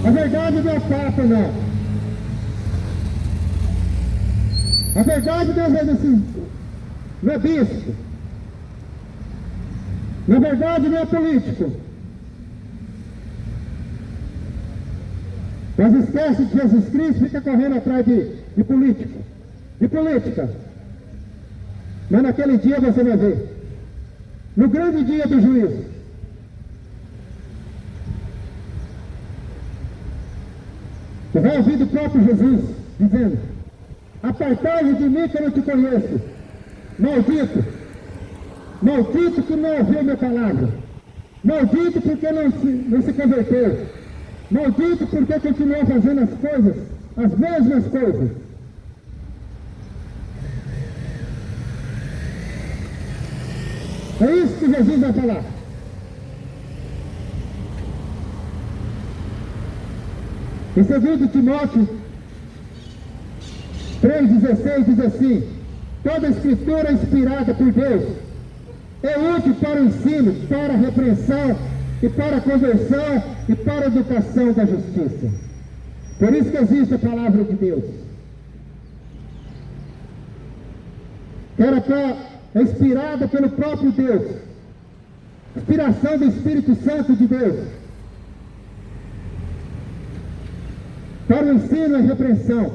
[SPEAKER 3] A verdade não é Papa não. A verdade não é bispo. Na verdade não é político. Mas esquece de Jesus Cristo, fica correndo atrás de político, de política. Mas naquele dia você vai ver. No grande dia do juízo. Você vai ouvir do próprio Jesus dizendo: apartai-vos de mim que eu não te conheço. Maldito. Maldito que não ouviu minha palavra. Maldito porque não se converteu. Maldito porque continuou fazendo as coisas, as mesmas coisas. É isso que Jesus vai falar. Em 2 Timóteo 3,16 diz assim: toda a escritura é inspirada por Deus, é útil para o ensino, para a repreensão, e para a conversão, e para a educação da justiça. Por isso que existe a palavra de Deus. Que é inspirada pelo próprio Deus. Inspiração do Espírito Santo de Deus. Para o ensino e a repreensão.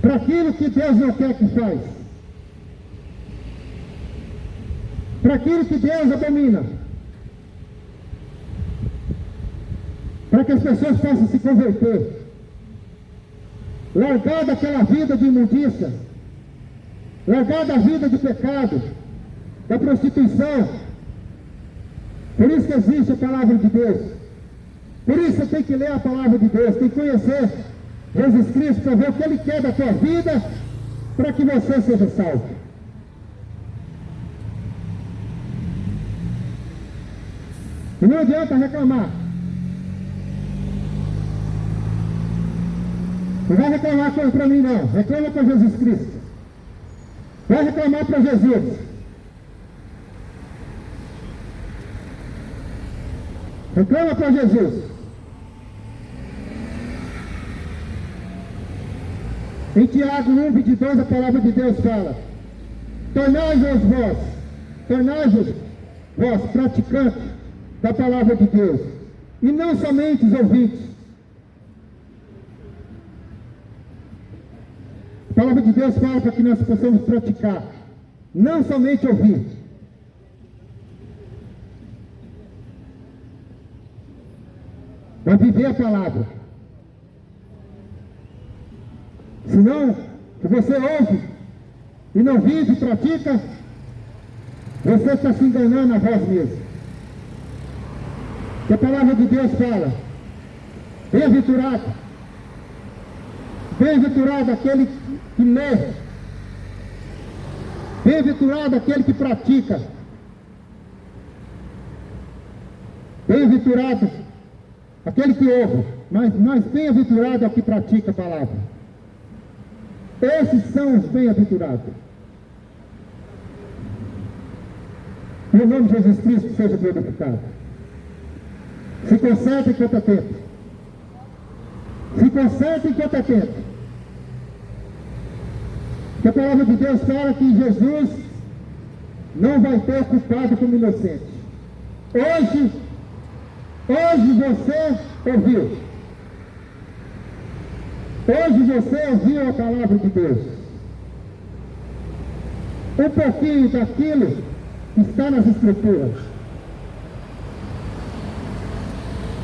[SPEAKER 3] Para aquilo que Deus não quer que faz. Para aquilo que Deus abomina. Para que as pessoas possam se converter. Largar daquela vida de imundícia. Largar da vida de pecado. Da prostituição. Por isso que existe a palavra de Deus. Por isso você tem que ler a palavra de Deus. Tem que conhecer Jesus Cristo para ver o que Ele quer da tua vida, para que você seja salvo. E não adianta reclamar. Não vai reclamar para mim não, reclama para Jesus Cristo. Vai reclamar para Jesus. Reclama para Jesus. Em Tiago 1:22 a palavra de Deus fala: tornai-vos vós praticantes da palavra de Deus, e não somente os ouvintes. A palavra de Deus fala para que nós possamos praticar, não somente ouvir. Mas viver a palavra. Senão, se você ouve e não vive e pratica, você está se enganando a vós mesmo. Que a palavra de Deus fala: bem-aventurado aquele que lê, bem-aventurado aquele que pratica, bem-aventurado aquele que ouve, mas bem-aventurado é o que pratica a palavra. Esses são os bem-aventurados. Que o nome de Jesus Cristo seja glorificado. Se concentre enquanto é tempo. Se concentre enquanto é tempo. Que a palavra de Deus fala que Jesus não vai ter culpado como inocente. Hoje você ouviu. Hoje você ouviu a palavra de Deus. Um pouquinho daquilo que está nas Escrituras.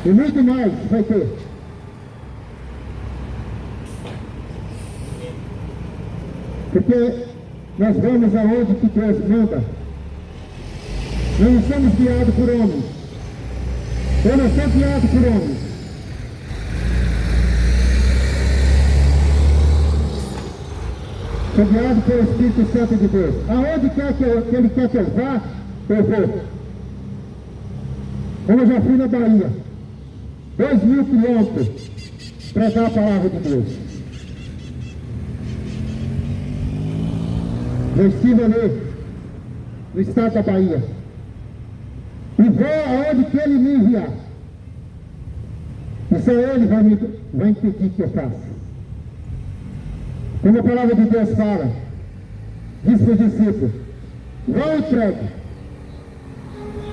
[SPEAKER 3] E muito mais vai ter. Porque nós vamos aonde que Deus manda. Nós não somos guiados por homens. Eu não sou guiado por homens. Sou guiado pelo Espírito Santo de Deus. Aonde quer que Ele quer que eu vá, eu vou. Como eu já fui na Bahia, 2.000 quilômetros, pregar a palavra de Deus. Eu estive ali, no estado da Bahia, e vou aonde que Ele me enviar. E só Ele vai impedir que eu faça. Como a palavra de Deus fala, diz para os discípulos: vão e preguem,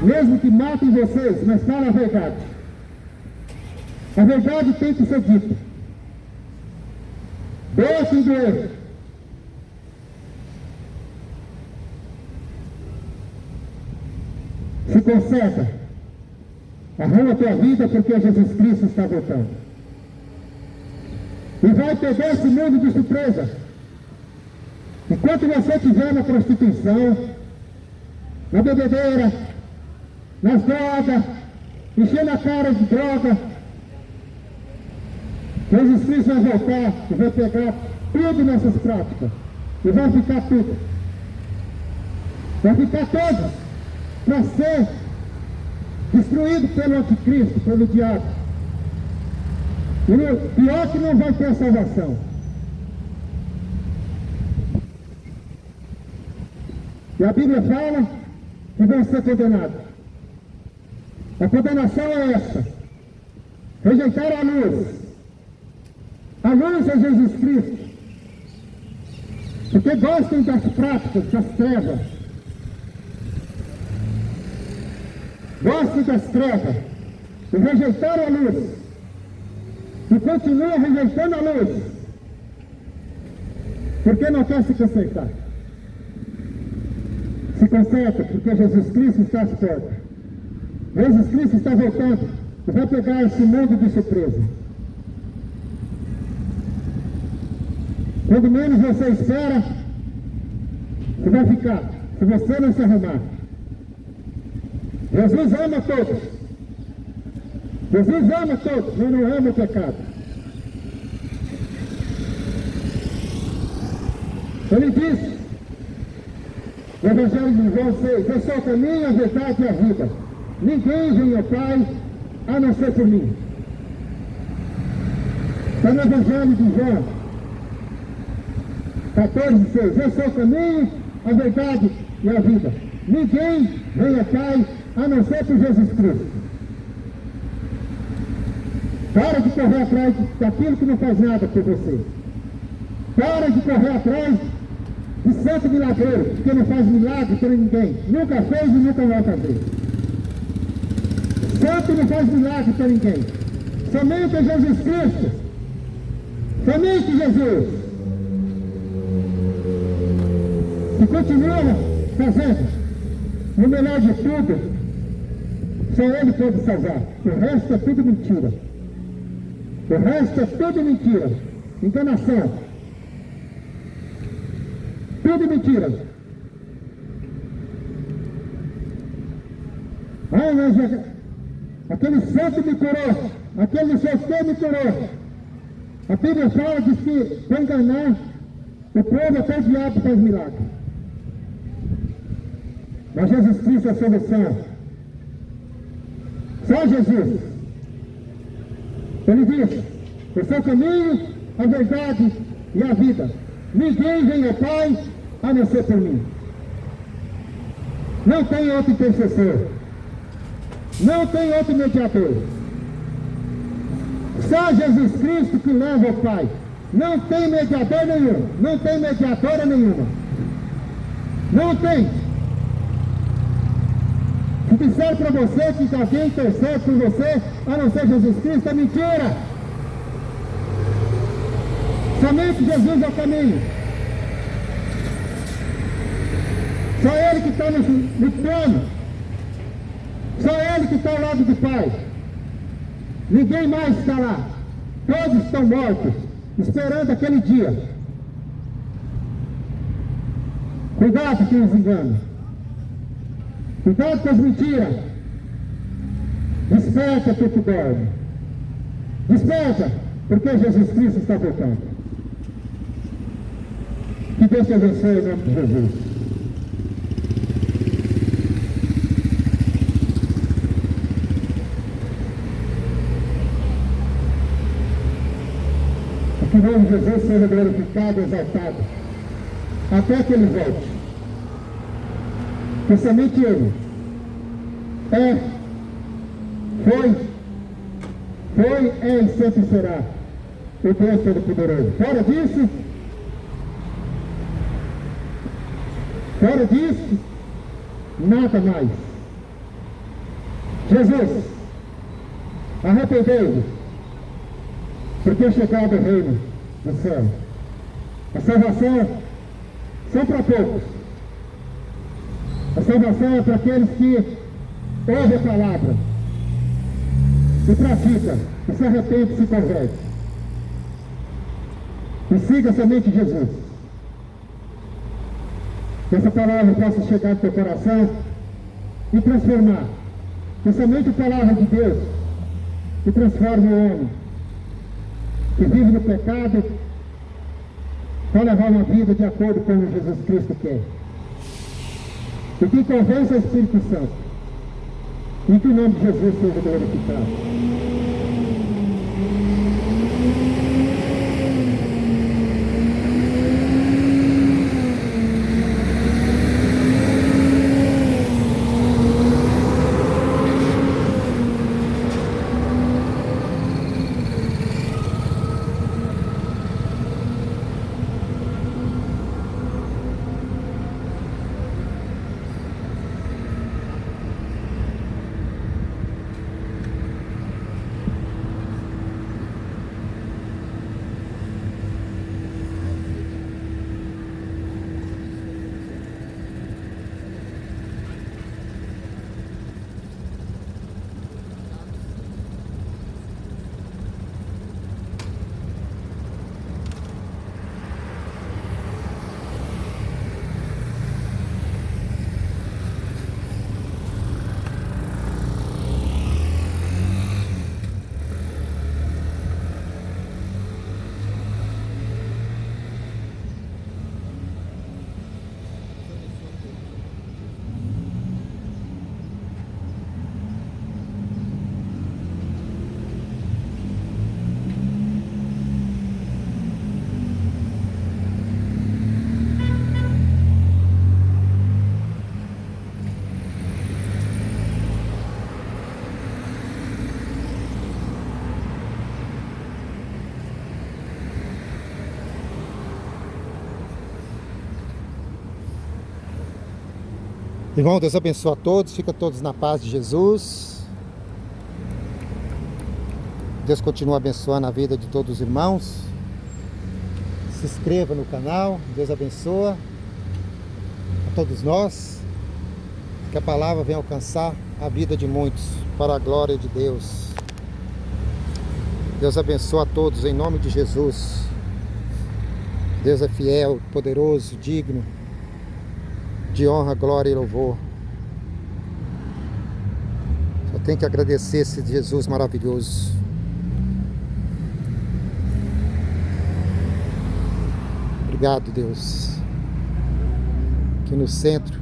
[SPEAKER 3] mesmo que matem vocês, mas fala a verdade. A verdade tem que ser dita. Doa quem doer. Se conserta. Arruma a tua vida, porque Jesus Cristo está voltando. E vai pegar esse mundo de surpresa. Enquanto você estiver na prostituição, na bebedeira, nas drogas, enchendo a cara de droga, Jesus Cristo vai voltar e vai pegar tudo nessas práticas. E vai ficar tudo. Vai ficar todos para ser destruído pelo anticristo, pelo diabo. E pior que não vai ter salvação. E a Bíblia fala que vão ser condenados. A condenação é essa: rejeitar a luz. A luz é Jesus Cristo. Porque gostam das práticas, das trevas. Gostam das trevas. E rejeitaram a luz. E continua rejeitando a luz, porque não quer se consertar. Se conserta, porque Jesus Cristo está às portas. Jesus Cristo está voltando e vai pegar esse mundo de surpresa. Quando menos você espera, você vai ficar, se você não se arrumar. Jesus ama todos. Jesus ama todos, mas não ama o pecado. Ele diz no Evangelho de João 6: eu sou o caminho, a verdade e a vida. Ninguém vem ao Pai a não ser por mim. Está no Evangelho de João 14:6: eu sou o caminho, a verdade e a vida. Ninguém vem ao Pai a não ser por Jesus Cristo. Para de correr atrás daquilo que não faz nada por você. Para de correr atrás de santo milagreiro, porque não faz milagre para ninguém. Nunca fez e nunca vai fazer. Santo não faz milagre para ninguém. Somente Jesus Cristo. Somente Jesus. E continua fazendo. No melhor de tudo, só Ele pode salvar. O resto é tudo mentira. O resto é tudo mentira. Enganação. Tudo mentira. Ah, mas aquele santo me curou. Aquele não sei o que me curou. A Bíblia fala que para enganar o povo até o diabo faz milagre. Mas Jesus Cristo é a solução. Só Jesus. Ele diz: eu sou o caminho, a verdade e a vida. Ninguém vem ao Pai a não ser por mim. Não tem outro intercessor. Não tem outro mediador. Só Jesus Cristo que leva ao Pai. Não tem mediador nenhum. Não tem mediadora nenhuma. Não tem. Se disser para você que alguém intercede por você, a não ser Jesus Cristo, é mentira. Somente Jesus é o caminho. Só Ele que está no trono. Só Ele que está ao lado do Pai. Ninguém mais está lá. Todos estão mortos, esperando aquele dia. Cuidado com os enganos. Cuidado com as mentiras. Desperta, tu que dorme. Desperta, porque Jesus Cristo está voltando. Que Deus te abençoe em nome de Jesus. Que o nome de Jesus seja glorificado e exaltado, até que Ele volte. Que somente Ele foi, é e sempre será o Deus Todo-Poderoso. Fora disso, nada mais. Jesus, arrependei-vos, porque é chegado o reino do céu. A salvação são para poucos. A salvação é para aqueles que ouvem a palavra e praticam, e se arrependem e se convertem. E siga somente Jesus. Que essa palavra possa chegar no teu coração e transformar. Que somente a palavra de Deus que transforma o homem que vive no pecado para levar uma vida de acordo com o que Jesus Cristo quer. E que convence o Espírito Santo. E que o nome de Jesus seja glorificado.
[SPEAKER 1] Irmão, Deus abençoe a todos, fica todos na paz de Jesus. Deus continua abençoando a vida de todos os irmãos. Se inscreva no canal, Deus abençoa a todos nós. Que a palavra venha alcançar a vida de muitos, para a glória de Deus. Deus abençoa a todos em nome de Jesus. Deus é fiel, poderoso, digno de honra, glória e louvor. Só tenho que agradecer esse Jesus maravilhoso. Obrigado, Deus. Aqui no centro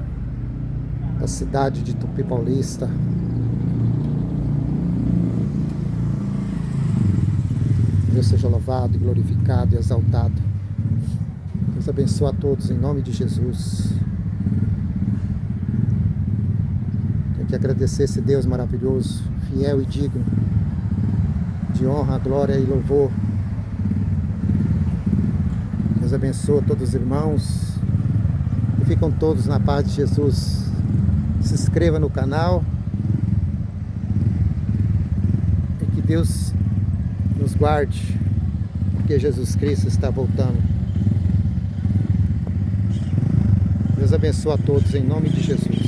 [SPEAKER 1] da cidade de Tupi Paulista, Deus seja louvado, glorificado e exaltado. Deus abençoe a todos em nome de Jesus. Tenho que agradecer esse Deus maravilhoso, fiel e digno de honra, glória e louvor. Deus abençoe todos os irmãos e ficam todos na paz de Jesus. Se inscreva no canal e que Deus nos guarde, porque Jesus Cristo está voltando. Deus abençoe a todos em nome de Jesus.